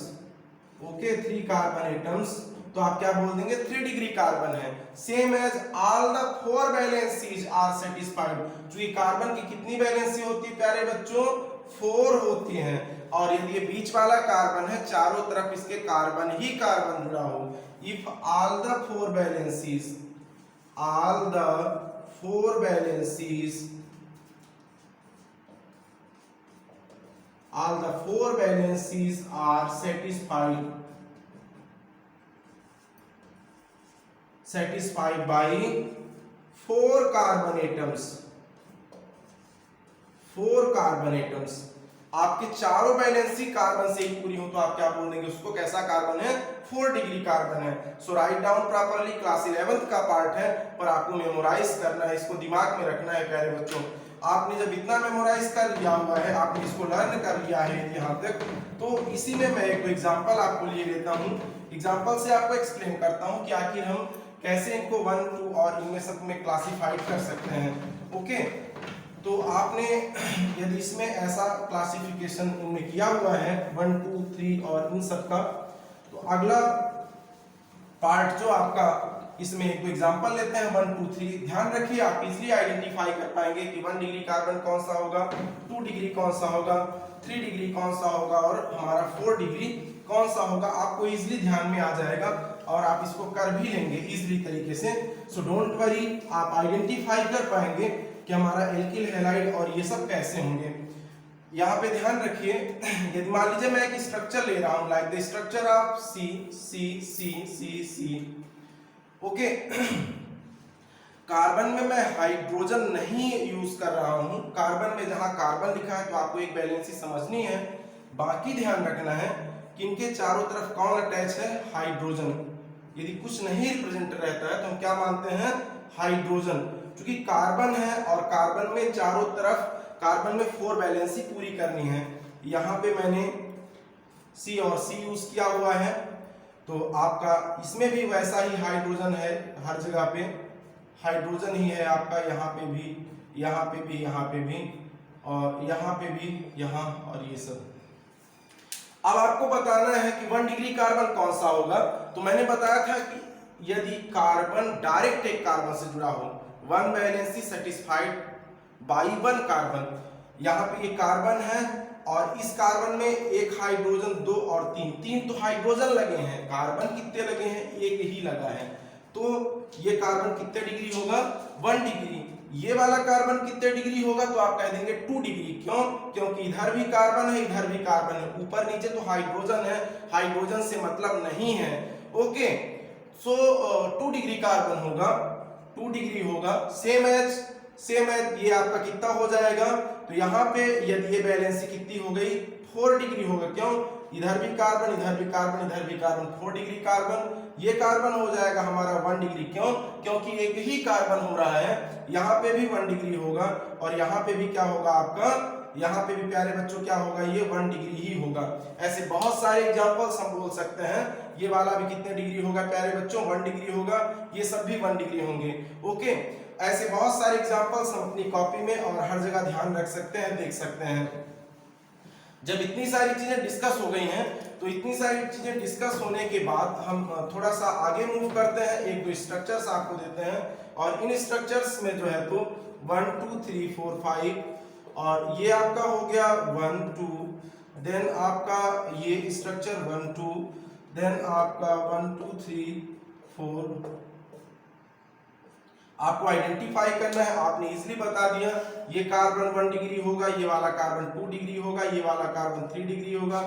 Speaker 1: okay, 3 carbon atoms, तो आप क्या बोल देंगे, 3 डिग्री कार्बन है। Same as all the 4 valencies are satisfied, जो ये कार्बन की कितनी वैलेंसी होती है प्यारे बच्चों, 4 होती हैं। और यदि ये बीच वाला कार्बन है, चारों तरफ इसके कार्बन ही कार्बन जुड़ा हो, if all the 4 valencies are satisfied by 4 carbon atoms, आपके चारों वैलेंसी कार्बन से ही पूरी हो, तो आप क्या बोल देंगे, उसको कैसा कार्बन है, 4 डिग्री कार्बन है। So write down properly, class 11th का पार्ट है, पर आपको मेमोराइज करना है, इसको दिमाग में रखना है प्यारे बच्चों। आपने जब इतना मेमोराइज कर लिया हुआ है, आपने इसको लर्न कर लिया है यहाँ तक, तो इसी में मैं एक एग्जांपल आपको लिए लेता हूँ, एग्जांपल से आपको एक्सप्लेन करता हूँ कि आखिर हम कैसे इनको 1, 2 और इनमें सब में क्लासिफाइड कर सकते हैं। ओके, तो आपने यदि इसमें ऐसा क्लासिफिकेशन इनमें किया हुआ है 1, 2, 3 और इन सब का, तो अगला पार्ट जो आपका इसमें एक तो एग्जांपल लेते हैं 1 2 3। ध्यान रखिए आप इजीली आइडेंटिफाई कर पाएंगे कि 1 डिग्री कार्बन कौन सा होगा, 2 डिग्री कौन सा होगा, 3 डिग्री कौन सा होगा और हमारा 4 डिग्री कौन सा होगा। आपको इजीली ध्यान में आ जाएगा और आप इसको कर भी लेंगे इजीली तरीके से। सो डोंट वरी, आप आइडेंटिफाई कर पाएंगे कि हमारा एल्किल हैलाइड और ये सब कैसे होंगे। यहाँ पे ध्यान रखिए, यदि मान लीजिए मैं एक स्ट्रक्चर ले रहा हूं like the structure of C C C C C, okay. Carbon में मैं हाइड्रोजन नहीं यूज कर रहा हूं। कार्बन में जहां कार्बन लिखा है तो आपको एक बैलेंसी समझनी है, बाकी ध्यान रखना है कि इनके चारों तरफ कौन अटैच है, हाइड्रोजन। यदि कुछ नहीं रिप्रेजेंट रहता है तो हम क्या मानते हैं, हाइड्रोजन। क्योंकि कार्बन है और कार्बन में चारों तरफ, कार्बन में 4 बैलेंसी पूरी करनी है। यहाँ पे मैंने C और C यूज किया हुआ है, तो आपका इसमें भी वैसा ही हाइड्रोजन है, हर जगह पे हाइड्रोजन ही है आपका, यहाँ पे भी, यहाँ पे भी, यहाँ पे भी और यहाँ पे भी, यहाँ और ये सब। अब आपको बताना है कि 1 डिग्री कार्बन कौन सा होगा। तो मैंने बताया था कि यदि कार्बन डायरेक्ट एक कार्बन से जुड़ा हो, 1 वैलेंसी सेटिस्फाइड बाई 1 कार्बन, यहाँ पे ये कार्बन है और इस कार्बन में एक हाइड्रोजन, 2 और 3 तो हाइड्रोजन लगे हैं, कार्बन कितने लगे हैं, एक ही लगा है। तो ये कार्बन कितने डिग्री होगा, 1 डिग्री। ये वाला कार्बन कितने डिग्री होगा, तो आप कह देंगे 2 डिग्री। क्यों, क्योंकि इधर भी कार्बन है, इधर भी कार्बन है, ऊपर नीचे तो हाइड्रोजन है, हाइड्रोजन से मतलब नहीं है, ओके। सो 2 डिग्री कार्बन होगा, 2 डिग्री होगा। सेम एज ये आपका कितना हो जाएगा, तो यहाँ पे यदि ये बैलेंसी कितनी हो गई, 4 डिग्री होगा। क्यों, इधर भी कार्बन, इधर भी कार्बन, इधर भी कार्बन, 4 डिग्री कार्बन। ये कार्बन हो जाएगा हमारा 1 डिग्री। क्यों, क्योंकि एक ही कार्बन हो रहा है। यहाँ पे भी 1 डिग्री होगा और यहाँ पे भी क्या होगा आपका, यहाँ पे भी प्यारे बच्चों क्या होगा, ये 1 डिग्री ही होगा। ऐसे बहुत सारे एग्जांपल्स हम बोल सकते हैं। ये वाला भी कितने डिग्री होगा प्यारे बच्चों, 1 डिग्री होगा। ये सब भी 1 डिग्री होंगे, ओके। ऐसे बहुत सारे एग्जांपल्स हम अपनी कॉपी में और हर जगह ध्यान रख सकते हैं, देख सकते हैं। जब इतनी सारी चीजें डिस्कस हो गई हैं, तो इतनी सारी चीजें डिस्कस होने के बाद हम थोड़ा सा आगे मूव करते हैं, एक दो स्ट्रक्चर्स आपको देते हैं और इन स्ट्रक्चर्स में जो है तो 1 2 3 4 5 और ये आपका हो गया 1 2, देन आपका ये स्ट्रक्चर 1 2, देन आपका 1 2 3 4। आपको आइडेंटिफाई करना है, आपने इसलिए बता दिया ये कार्बन 1 डिग्री होगा, ये वाला कार्बन 2 डिग्री होगा, ये वाला कार्बन 3 डिग्री होगा।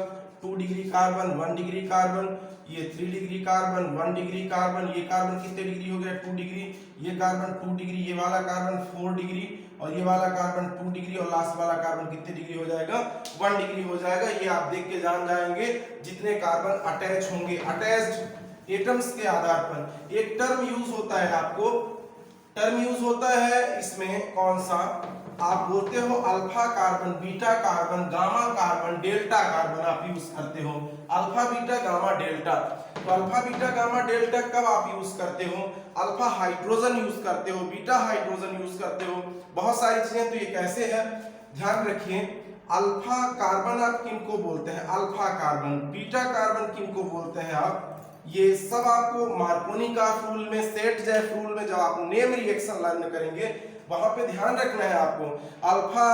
Speaker 1: 2 डिग्री कार्बन, 1 डिग्री कार्बन, ये 3 डिग्री कार्बन, 1 डिग्री कार्बन, ये कार्बन कितने डिग्री हो गया, 2 डिग्री, ये कार्बन 2 डिग्री, ये वाला कार्बन 4 डिग्री और ये वाला कार्बन 2 डिग्री और लास्ट वाला कार्बन कितने डिग्री हो जाएगा, 1 डिग्री हो जाएगा। ये आप देख के जान जाएंगे जितने कार्बन अटैच होंगे, अटैच्ड एटम्स के आधार पर। एक टर्म यूज होता है, आपको टर्म यूज होता है इसमें, कौन सा, आप बोलते हो alpha carbon, beta carbon, gamma carbon, delta carbon आप यूज करते हो। अल्फा बीटा गामा डेल्टा, तो अल्फा बीटा गामा डेल्टा कब आप यूज करते हो, अल्फा हाइड्रोजन यूज करते हो, बीटा हाइड्रोजन यूज करते हो, बहुत सारी चीजें। तो ये कैसे है, ध्यान रखिए। अल्फा कार्बन आप किनको बोलते हैं, अल्फा कार्बन। बीटा कार्बन किनको बोलते हैं आप, ये सब आपको मार्कोनिकॉफ रूल में, सेट-जेफ रूल में जब आप नेम रिएक्शन लर्न करेंगे वहां पे ध्यान रखना है आपको। Alpha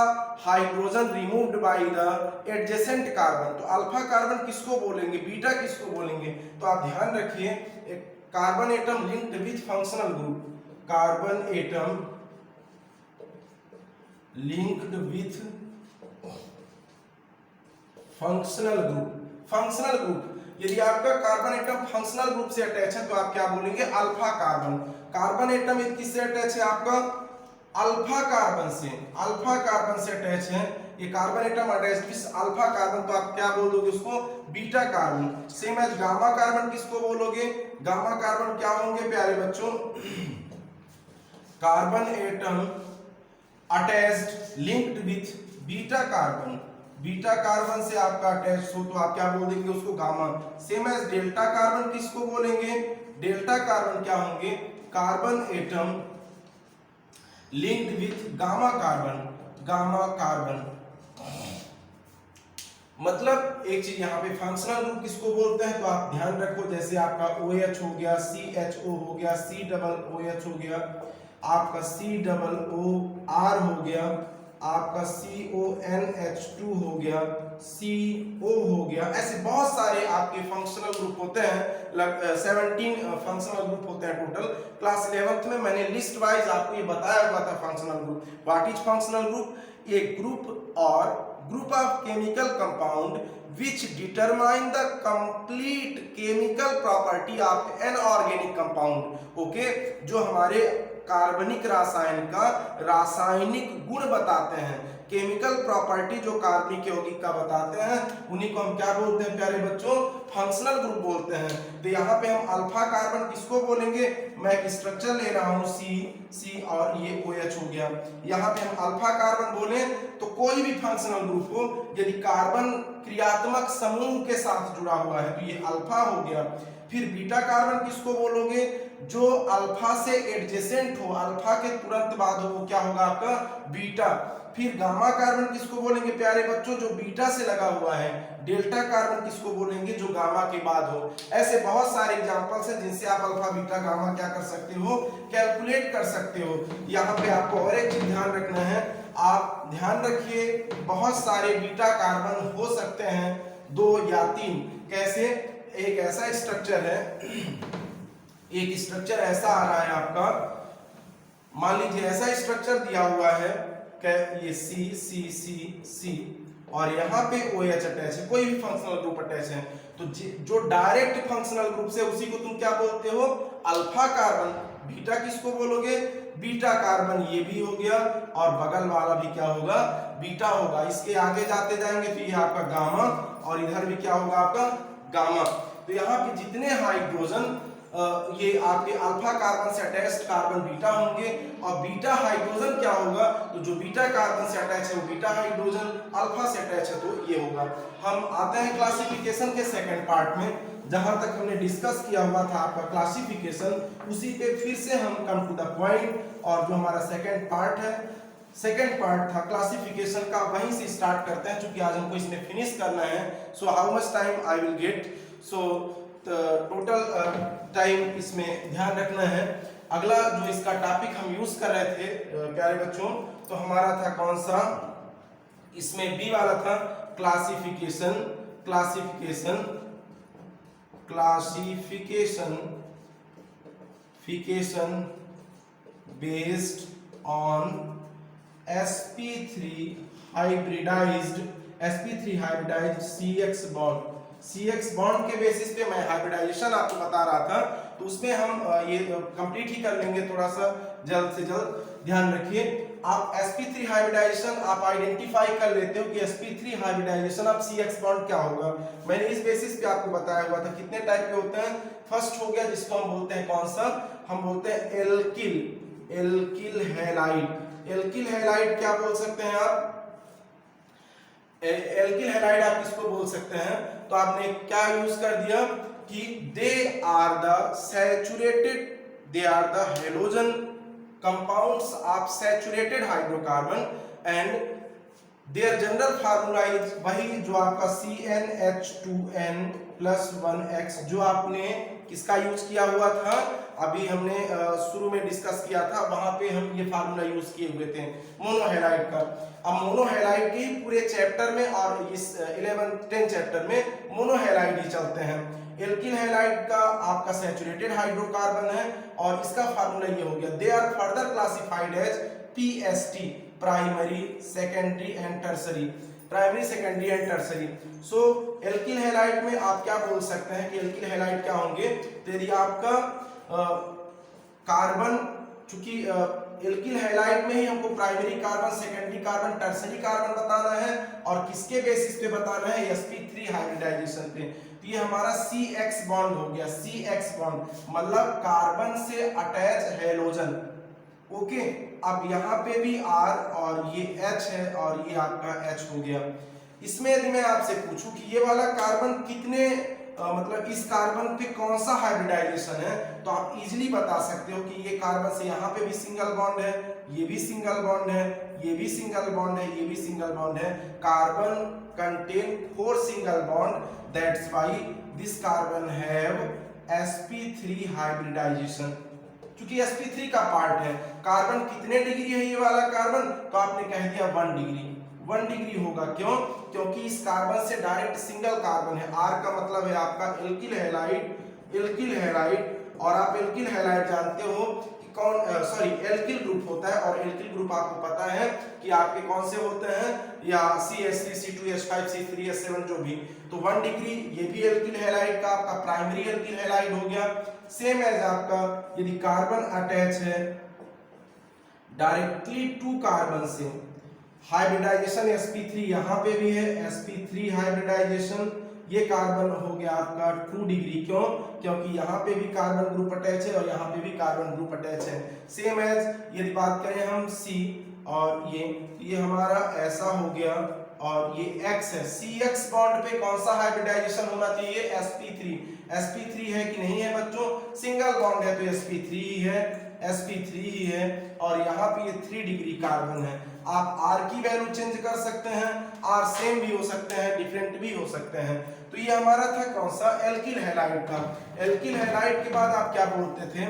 Speaker 1: hydrogen removed by the adjacent carbon, तो अल्फा कार्बन किसको बोलेंगे, बीटा किसको बोलेंगे, तो आप ध्यान रखिए। एक carbon atom linked with functional group, carbon atom linked with functional group, functional group. यदि आपका कार्बन एटम फंक्शनल ग्रुप से अटैच है तो आप क्या बोलेंगे, अल्फा कार्बन। कार्बन एटम किससे अटैच है आपका, अल्फा कार्बन से, अल्फा कार्बन से अटैच है। ये कार्बन एटम अटैच किस, अल्फा कार्बन, तो आप क्या बोल दोगे उसको, beta carbon. Same as gamma carbon किसको बोलोगे, गामा कार्बन क्या होंगे प्यारे बच्चों, carbon atom attached linked with beta carbon. Beta carbon से आपका अटैच हो तो आप क्या बोल देंगे उसको, gamma. Same as delta carbon किसको बोलेंगे, डेल्टा कार्बन क्या होंगे, carbon atom linked with gamma carbon, gamma carbon. मतलब एक चीज यहाँ पे फंक्शनल ग्रुप किसको बोलते हैं, तो आप ध्यान रखो, जैसे आपका OH हो गया, CHO हो गया, COOH हो गया, आपका COOR हो गया, आपका CONH2 हो गया, CO हो गया, ऐसे बहुत सारे आपके फंक्शनल ग्रुप होते हैं। 17 फंक्शनल ग्रुप होते हैं टोटल। क्लास 11th में मैंने लिस्ट वाइज आपको ये बताया हुआ था functional group. What is functional group? A group और group of chemical compound which determine the complete chemical property of an organic compound. Okay, जो हमारे कार्बनिक रसायन का रासायनिक गुण बताते हैं, केमिकल प्रॉपर्टी जो कार्बनिक यौगिक का बताते हैं, उन्हीं को हम क्या बोलते हैं प्यारे बच्चों? फंक्शनल ग्रुप बोलते हैं। तो यहाँ पे हम अल्फा कार्बन किसको बोलेंगे? मैं एक स्ट्रक्चर ले रहा हूँ C और ये OH हो गया। यहाँ पे हम अल्फा कार्बन बोले तो कोई भी फंक्शनल ग्रुप हो यदि कार्बन क्रियात्मक समूह के साथ जुड़ा हुआ है तो ये अल्फा हो गया। फिर बीटा कार्बन किसको बोलोगे? जो अल्फा से एडजेसेंट हो, अल्फा के तुरंत बाद हो, वो क्या होगा आपका? बीटा। फिर गामा कार्बन किसको बोलेंगे प्यारे बच्चों? जो बीटा से लगा हुआ है। डेल्टा कार्बन किसको बोलेंगे? जो गामा के बाद हो। ऐसे बहुत सारे एग्जांपल्स हैं जिनसे आप अल्फा बीटा गामा क्या कर सकते हो? कैलकुलेट कर सकते हो। यहाँ पे आपको और एक चीज ध्यान रखना है, आप ध्यान रखिए बहुत सारे बीटा कार्बन हो सकते हैं, 2 या 3। कैसे? एक ऐसा स्ट्रक्चर है, एक स्ट्रक्चर ऐसा आ रहा है आपका, मान लीजिए ऐसा स्ट्रक्चर दिया हुआ है, ये C और यहाँ पे OH अटैच है, कोई भी फंक्शनल ग्रुप अटैच है, तो जो डायरेक्ट फंक्शनल ग्रुप से उसी को तुम क्या बोलते हो? Alpha carbon. बीटा किसको बोलोगे? बीटा कार्बन ये भी हो गया और बगल वाला भी क्या होगा? बीटा होगा। इसके आगे जाते जाएंगे तो ये आपका गामा और इधर भी क्या होगा आपका? गामा। तो यहाँ पे जितने हाइड्रोजन ये आपके अल्फा कार्बन से अटैच्ड कार्बन बीटा होंगे और बीटा हाइड्रोजन क्या होगा? तो जो बीटा कार्बन से अटैच है वो बीटा हाइड्रोजन, अल्फा से अटैच है तो ये होगा। हम आते हैं क्लासिफिकेशन के सेकंड पार्ट में, जहां तक हमने डिस्कस किया हुआ था आपका क्लासिफिकेशन, उसी पे फिर से हम कम टू द पॉइंट। और जो हमारा सेकंड पार्ट है, सेकंड पार्ट था क्लासिफिकेशन का, वहीं से स्टार्ट करते हैं क्योंकि आज हमको इसमें फिनिश करना है। So how much time I will get? So total time इसमें ध्यान रखना है। अगला जो इसका टॉपिक हम यूज कर रहे थे प्यारे बच्चों, तो हमारा था कौन सा? इसमें बी वाला था classification. Classification based on sp3 hybridised CX bond. CX bond के बेसिस पे मैं हाइब्रिडाइजेशन आपको बता रहा था, तो उसमें हम ये कंप्लीट ही कर लेंगे थोड़ा सा जल्द से जल्द। ध्यान रखिए, आप sp3 हाइब्रिडाइजेशन आप आइडेंटिफाई कर लेते हो कि sp3 hybridisation of CX bond क्या होगा। मैंने इस बेसिस पे आपको बताया हुआ था कितने टाइप के होते हैं। फर्स्ट हो गया जिसको हम बोलते हैं कौन सा? हम बोलते हैं एल्किल हैलाइड। एल्किल हैलाइड क्या बोल सकते हैं आप? एल्किल हैलाइड आप किसको बोल सकते हैं? तो आपने क्या यूज कर दिया कि they are the halogen compounds of saturated hydrocarbon and their general formula is वही जो आपका CnH2n+1x, जो आपने किसका यूज किया हुआ था? अभी हमने शुरू में डिस्कस किया था, वहां पे हम ये फार्मूला यूज किए हुए थे मोनोहेलाइड का। अब मोनोहेलाइड के ही पूरे चैप्टर में और इस 11-10 चैप्टर में मोनोहेलाइड ही चलते हैं। एल्किल हैलाइड का आपका सैचुरेटेड हाइड्रोकार्बन है और इसका फार्मूला ये हो गया, they are further classified as PST, primary secondary and tertiary. Primary secondary and tertiary. So alkyl halide में आप क्या बोल सकते हैं कि एल्किल हैलाइड क्या होंगे? तो यदि आपका कार्बन, चूंकि एल्किल हैलाइड में ही हमको primary carbon, secondary carbon, tertiary carbon बताना है और किसके बेसिस पे बताना है? sp3 हाइब्रिडाइजेशन पे। तो ये हमारा CX बॉन्ड हो गया। CX बॉन्ड मतलब कार्बन से अटैच हैलोजन। ओके, अब यहाँ पे भी R और ये H है और ये आपका H हो गया। इसमें यदि मैं आपसे पूछूं कि ये वाला कार्बन कितने मतलब इस कार्बन पे कौन सा हाइब्रिडाइजेशन है, तो आप इजीली बता सकते हो कि ये कार्बन से यहाँ पे भी सिंगल बॉन्ड है, ये भी सिंगल बॉन्ड है, ये भी सिंगल बॉन्ड है, ये भी सिंगल बॉन्ड है। Carbon contain 4 single bond. That's why this carbon have sp3 hybridization. क्योंकि sp3 का पार्ट है, कार्बन कितने डिग्री है ये वाला कार्बन, तो आपने कह दिया 1 डिग्री। 1 डिग्री होगा, क्यों? क्योंकि इस कार्बन से डायरेक्ट सिंगल कार्बन है। R का मतलब है आपका एल्किल हैलाइड, एल्किल हैलाइड, और आप एल्किल हैलाइड जानते हो कि कौन, सॉरी, एल्किल ग्रुप होता है, और एल्किल ग्रुप आपको पता है कि आपके कौन से होते हैं, या CH3 C2H5 C3 H7 जो भी। तो 1 डिग्री ये भी एल्किल हैलाइड का आपका प्राइमरी एल्किल हैलाइड हो गया। सेम एज आपका यदि कार्बन अटैच है डायरेक्टली 2 कार्बन से, हाइब्रिडाइजेशन sp3 यहाँ पे भी है, sp3 हाइब्रिडाइजेशन, ये कार्बन हो गया आपका 2 डिग्री। क्यों? क्योंकि यहाँ पे भी कार्बन ग्रुप अटैच है और यहाँ पे भी कार्बन ग्रुप अटैच है। सेम एज यदि बात करें हम C और ये हमारा ऐसा हो गया, और ये X है, CX बॉन्ड पे कौन सा हाइब्रिडाइजेशन होना चाहिए, sp3। sp3 है कि नहीं है बच्चों? सिंगल बॉन्ड है तो sp3 ही है, sp3 ही है, और यहाँ पे ये 3 डिग्री कार्बन है। आप R की वैल्यू चेंज कर सकते हैं, R सेम भी हो सकते हैं, डिफरेंट भी हो सकते हैं। तो ये हमारा था कौन सा, एल्किल हैलाइड का। एल्किल हैलाइड के बाद आप क्या बोलते थे,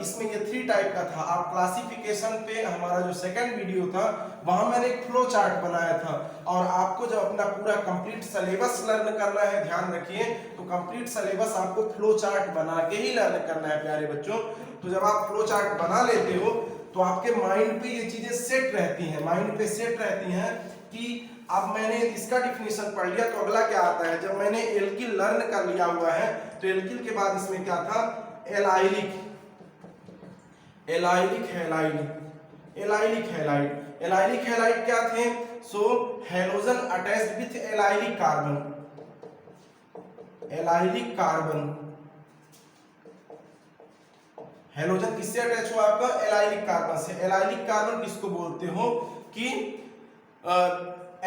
Speaker 1: इसमें ये 3 टाइप का था। आप क्लासिफिकेशन पे हमारा जो सेकंड वीडियो था वहां मैंने एक फ्लो चार्ट बनाया था, और आपको जब अपना पूरा कंप्लीट सिलेबस लर्न करना है, ध्यान रखिए, तो कंप्लीट सिलेबस आपको फ्लो चार्ट बना के ही लर्न करना है प्यारे बच्चों। तो जब आप फ्लो चार्ट बना लेते हो तो आपके माइंड पे ये चीजें सेट रहती हैं, माइंड पे सेट रहती हैं कि अब मैंने इसका डिफिनीशन पढ़ लिया तो अगला क्या आता है। जब मैंने एल्किल लर्न कर लिया हुआ है तो एल्किल के बाद इसमें क्या था, allylic, allylic halide, allylic halide. Allylic halide क्या थे, so halogen attached with allylic carbon, allylic carbon. Halogen किससे अटैच हुआ आपका, एलाइलिक कार्बन से। एलाइलिक कार्बन किसको बोलते हो कि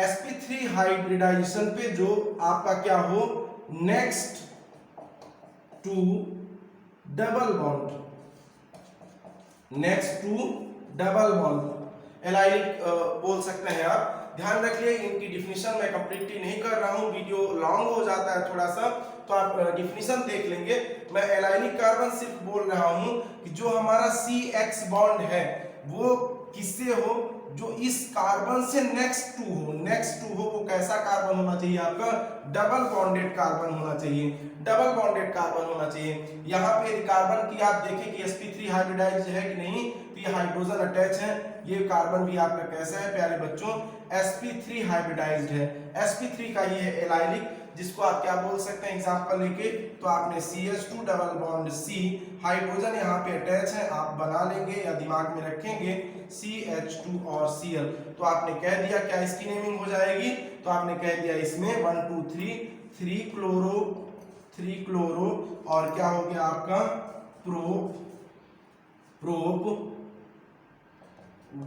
Speaker 1: sp3 हाइब्रिडाइजेशन पे जो आपका क्या हो, next to double bond, next to double bond allylic बोल सकते हैं आप। ध्यान रखिए इनकी डिफिनीशन मैं कंप्लीटली नहीं कर रहा हूं, वीडियो लॉन्ग हो जाता है थोड़ा सा, तो आप डिफिनीशन देख लेंगे। मैं एलाइलिक कार्बन सिर्फ बोल रहा हूं कि जो हमारा CX बॉन्ड है वो किससे हो, जो इस कार्बन से नेक्स्ट टू हो, नेक्स्ट टू हो, वो कैसा कार्बन होना चाहिए आपका, डबल बॉन्डेड कार्बन होना चाहिए, डबल बॉन्डेड कार्बन होना चाहिए। यहाँ पे कार्बन की आप देखें कि sp3 हाइब्रिडाइज्ड है कि नहीं, तो ये हाइड्रोजन अटैच है, ये कार्बन भी आपका कैसा है प्यारे बच्चों, sp3 हाइब्रिडाइज्ड है। sp3 का ये है एलाइलिक, जिसको आप क्या बोल सकते हैं एग्जांपल लेके, तो आपने CH2 double bond C, hydrogen यहाँ पे अटैच है, आप बना लेंगे या दिमाग में रखेंगे CH2 और Cl, तो आपने कह दिया क्या इसकी नेमिंग हो जाएगी, तो आपने कह दिया इसमें 1 2 3 3 क्लोरो और क्या हो गया आपका प्रोप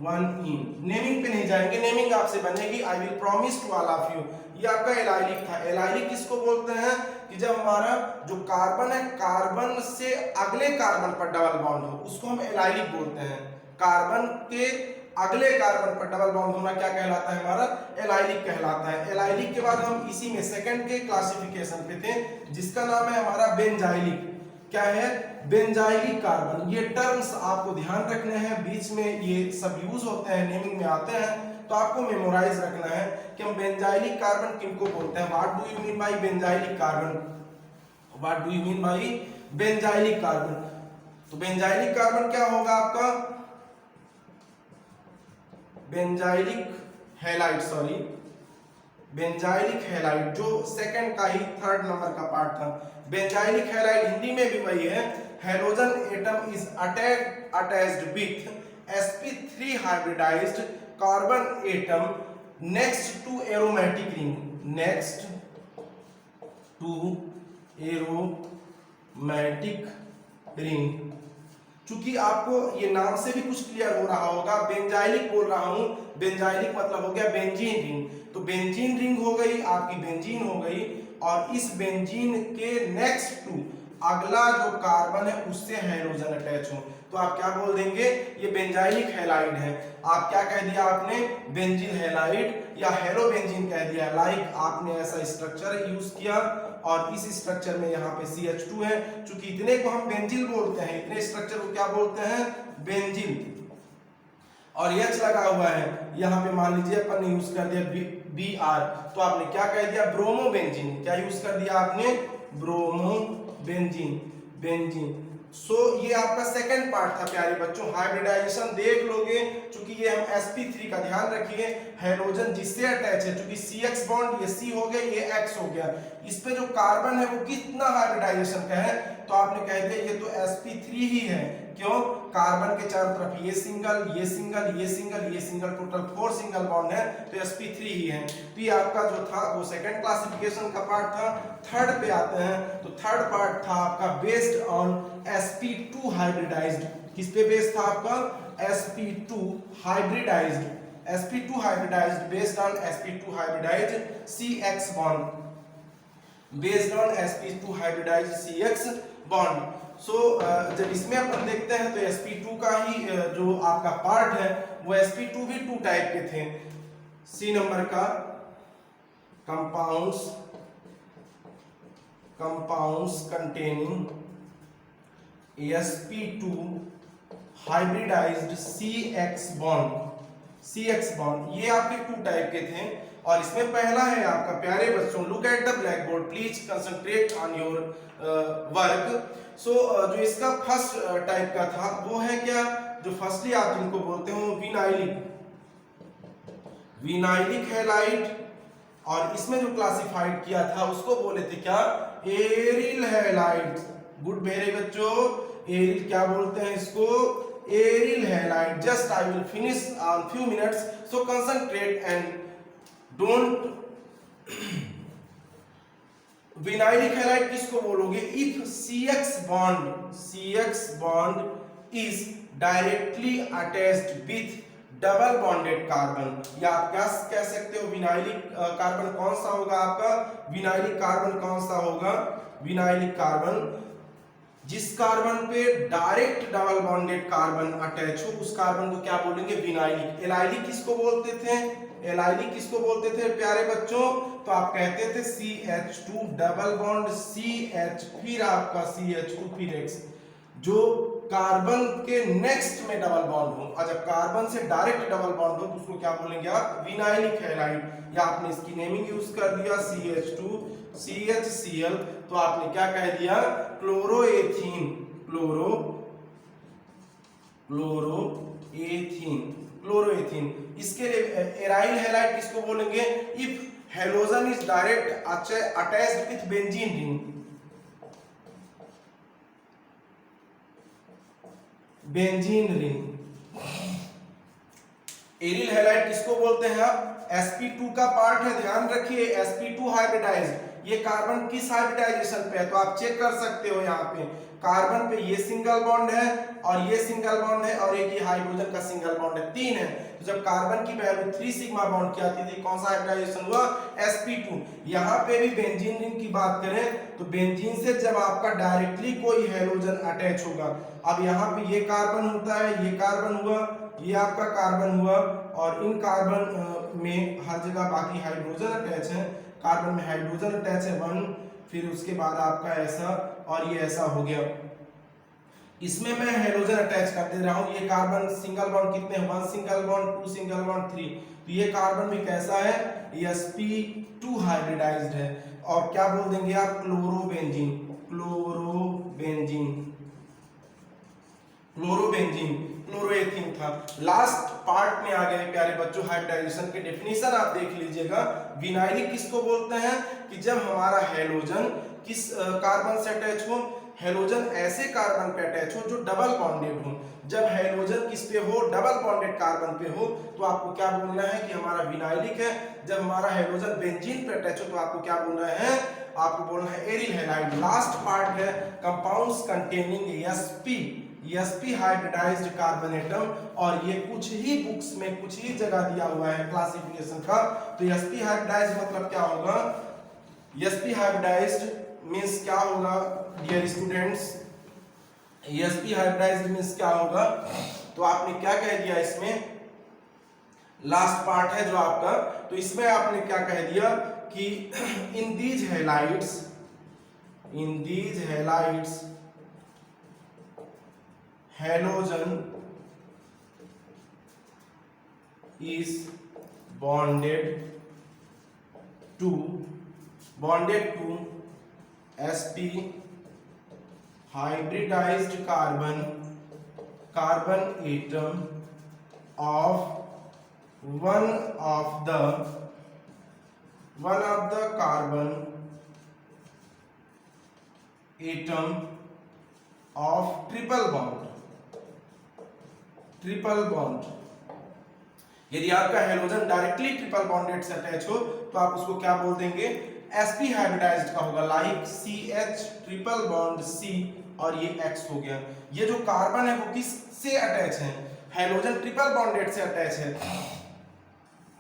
Speaker 1: 1 इन। नेमिंग पे नहीं जाएंगे, नेमिंग आपसे बनेगी, I will promise to all of you. ये आपका एलाइलिक था। एलाइलिक किसको बोलते हैं कि जब हमारा जो कार्बन है, कार्बन से अगले कार्बन पर डबल बॉन्ड हो, उसको हम एलाइलिक बोलते हैं। कार्बन के अगले कार्बन पर डबल बॉन्ड होना क्या कहलाता है, हमारा एलाइलिक कहलाता है। एलाइलिक के बाद हम इसी में सेकंड के क्लासिफिकेशन पे थे, जिसका नाम है हमारा बेंजाइलिक। क्या है, बेंजाइलिक कार्बन। ये टर्म्स आपको ध्यान रखने हैं, बीच में ये सब यूज होते हैं, नेमिंग में आते हैं, तो आपको मेमोराइज रखना है कि हम बेंजाइलिक कार्बन किनको बोलते हैं। What do you mean by benzylic carbon, what do you mean by benzylic carbon. तो बेंजाइलिक कार्बन क्या होगा आपका, benzylic halide, sorry benzylic halide, जो सेकंड का ही थर्ड नंबर का पार्ट था। बेंजाइलिक हैलाइड हिंदी में भी वही है, halogen atom is attached with sp3 hybridised carbon atom next to aromatic ring, next to aromatic ring. चूंकि आपको ये नाम से भी कुछ क्लियर हो रहा होगा, बेंजाइलिक बोल रहा हूं, बेंजाइलिक मतलब हो गया बेंजीन रिंग, तो बेंजीन रिंग हो गई आपकी, बेंजीन हो गई, और इस बेंजीन के नेक्स्ट टू अगला जो कार्बन है उससे हाइड्रोजन अटैच हो, तो आप क्या बोल देंगे, ये बेंजाइलिक हैलाइड है। आप क्या कह दिया आपने, बेंजीन हैलाइड, या हेलोबेंजीन कह दिया, लाइक आपने ऐसा स्ट्रक्चर यूज किया और इस स्ट्रक्चर में यहाँ पे CH2 है, चूंकि इतने को हम बेंजीन बोलते हैं, इतने स्ट्रक्चर को क्या बोलते हैं, बेंजीन, और H लगा हुआ है यहाँ पे, मान लीजिए अपन ने यूज कर दिया Br, तो आपने क्या कह दिया, ब्रोमोबेंजीन, क्या यूज कर दिया आपने, ब्रोमोबेंजीन, बेंजीन। सो ये आपका सेकंड पार्ट था प्यारे बच्चों, हाइब्रिडाइजेशन देख लोगे, चूंकि ये हम sp3 का ध्यान रखिए, हेलोजन जिससे अटैच है, चूंकि CX बॉन्ड ये C हो गया, ये X हो गया, इस पे जो कार्बन है वो कितना हाइब्रिडाइजेशन का है, तो आपने कह दिया ये तो sp3 ही है, क्यों, कार्बन के चारों तरफ ये सिंगल, ये सिंगल, ये सिंगल, ये सिंगल, टोटल 4 सिंगल बॉन्ड है, तो sp3 ही है। तो ये आपका जो था वो सेकंड क्लासिफिकेशन का पार्ट था। थर्ड पे आते हैं, तो थर्ड पार्ट था आपका बेस्ड ऑन sp2 हाइब्रिडाइज्ड, किस पे बेस्ड था आपका, sp2 hybridized, sp2 hybridized, based on sp2 hybridised CX bond, based on sp2 hybridised CX bond. So जब इसमें अपन देखते हैं तो sp2 का ही जो आपका पार्ट है वो sp2 भी 2 टाइप के थे, C नंबर का compounds containing sp2 hybridised CX bond, ये आपके 2 टाइप के थे, और इसमें पहला है आपका प्यारे बच्चों, look at the black board, please concentrate on your work. So जो इसका फर्स्ट टाइप का था वो है क्या, जो फर्स्टली आप जिनको बोलते हो विनाइलिक हैलाइड, और इसमें जो क्लासिफाइड किया था उसको बोले थे क्या, एरिल हैलाइड। गुड मेरे बच्चों, एरिल क्या बोलते हैं इसको, aryl halide. Just I will finish on few minutes, so concentrate and don't. Vinylic halide किसको बोलोगे, if CX bond is directly attached with double bonded carbon, या आप क्या कह सकते हो, विनाइलिक कार्बन कौन सा होगा आपका, विनाइलिक कार्बन कौन सा होगा, विनाइलिक कार्बन जिस कार्बन पे direct double bonded carbon attach हो उस कार्बन को क्या बोलेंगे, विनाइलिक। एलाइलिक किसको बोलते थे, एलाइलिक किसको बोलते थे प्यारे बच्चों, तो आप कहते थे CH2 डबल बॉन्ड CH, फिर आपका CH2 फिर X, जो कार्बन के नेक्स्ट में डबल बॉन्ड हो, और जब कार्बन से डायरेक्ट डबल बॉन्ड हो तो उसको क्या बोलेंगे आप, विनाइलिक हैलाइड, या आपने इसकी नेमिंग यूज कर दिया CH2 CHCl, तो आपने क्या कह दिया, क्लोरोएथीन, क्लोरोएथीन। इसके लिए एराइल हैलाइड किसको बोलेंगे, if halogen is direct attached with benzene ring, benzene ring. Aryl halide किसको बोलते हैं आप, sp2 का पार्ट है, ध्यान रखिए, sp2 हाइब्रिडाइज्ड, ये कार्बन किस हाइब्रिडाइजेशन पे है, तो आप चेक कर सकते हो, यहाँ पे कार्बन पे ये सिंगल बॉन्ड है और ये सिंगल बॉन्ड है, और एक ये हाइड्रोजन का सिंगल बॉन्ड है, 3 है। तो जब कार्बन की वैल्यू 3 सिग्मा बॉन्ड की आती थी, कौन सा हाइब्रिडाइजेशन हुआ, sp2। यहाँ पे भी बेंजीन रिंग की बात करें तो बेंजीन से जब आपका डायरेक्टली कोई हैलोजन अटैच होगा, अब यहाँ पे ये कार्बन होता है, ये कार्बन हुआ, ये आपका कार्बन हुआ, और इन कार्बन में हर जगह बाकी हाइड्रोजन अटैच है, कार्बन में हाइड्रोजन अटैच है 1, फिर उसके बाद आपका ऐसा और ये ऐसा हो गया, इसमें मैं हाइड्रोजन अटैच कर दे रहा हूं, ये कार्बन सिंगल बॉन्ड कितने हैं, 1 सिंगल बॉन्ड, 2 सिंगल बॉन्ड, 3, तो ये कार्बन भी कैसा है, sp2 हाइब्रिडाइज्ड है, और क्या बोल देंगे आप, क्लोरोबेंजीन, क्लोरोएथीन था। लास्ट पार्ट में आ गए प्यारे बच्चों हाइब्रिडाइजेशन के डेफिनेशन आप देख लीजिएगा। विनाइलिक किसको बोलते हैं, कि जब हमारा हैलोजन किस कार्बन से अटैच हो, हैलोजन ऐसे कार्बन पे अटैच हो जो डबल बॉन्डेड हो। जब हैलोजन किस पे हो, डबल बॉन्डेड कार्बन पे हो, तो आपको क्या बोलना है कि हमारा विनाइलिक है। जब हमारा हैलोजन बेंजीन पे अटैच हो तो आपको क्या बोलना है, आपको बोलना है एरिल हैलाइड। लास्ट पार्ट है compounds containing sp hybridised carbon atom, और ये कुछ ही बुक्स में कुछ ही जगह दिया हुआ है क्लासिफिकेशन का। तो sp हाइब्रिडाइज्ड मतलब क्या होगा, sp हाइब्रिडाइज्ड मींस क्या होगा dear students, sp hybridized means क्या होगा, तो आपने क्या कह दिया इसमें, लास्ट पार्ट है जो आपका, तो इसमें आपने क्या कह दिया कि in these halides halogen is bonded to sp hybridized carbon atom of one of the carbon atom of triple bond। यदि आपका हेलोजन डायरेक्टली ट्रिपल बॉन्डेड से अटैच हो तो आप उसको क्या बोल देंगे, sp हाइब्रिडाइज्ड का होगा, like CH triple bond C और ये X हो गया। ये जो कार्बन है वो किससे अटैच है, हेलोजन ट्रिपल बॉन्डेड से अटैच है।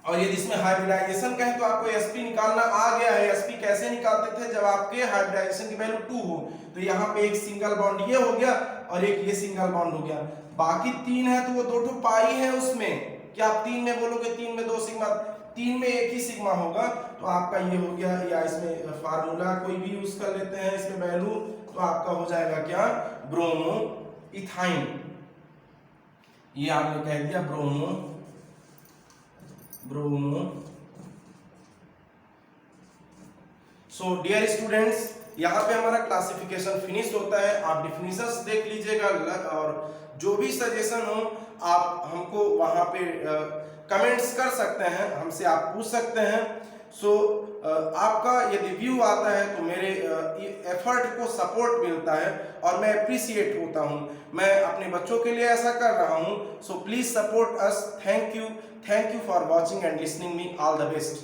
Speaker 1: और यदि इसमें हाइब्रिडाइजेशन का है तो आपको sp निकालना आ गया है। sp कैसे निकालते थे, जब आपके हाइब्रिडाइजेशन की वैल्यू 2 हो तो यहाँ पे एक सिंगल बॉन्ड ये हो गया और एक ये सिंगल बॉन्ड हो गया, बाकी 3 है तो वो 2 पाई है उसमें। क्या आप 3 में बोलोगे 3 में 2 सिग्मा, 3 में एक ही सिग्मा होगा, तो आपका ये हो गया। या इसमें फार्मूला कोई भी यूज कर लेते हैं इसमें वैल्यू, तो आपका हो जाएगा क्या, ब्रोमो इथाइन। ये आपने कह दिया ब्रोमो सो डियर स्टूडेंट्स, यहाँ पे हमारा क्लासिफिकेशन फिनिश होता है। आप डिफिनीशंस देख लीजिएगा और जो भी सजेशन हो आप हमको वहाँ पे कमेंट्स कर सकते हैं, हमसे आप पूछ सकते हैं। सो आपका यदि व्यू आता है तो मेरे एफर्ट को सपोर्ट मिलता है और मैं अप्रिशिएट होता हूँ। मैं अपने बच्चों के लिए ऐसा कर रहा हूँ। So please support us. Thank you for watching and listening me. All the best.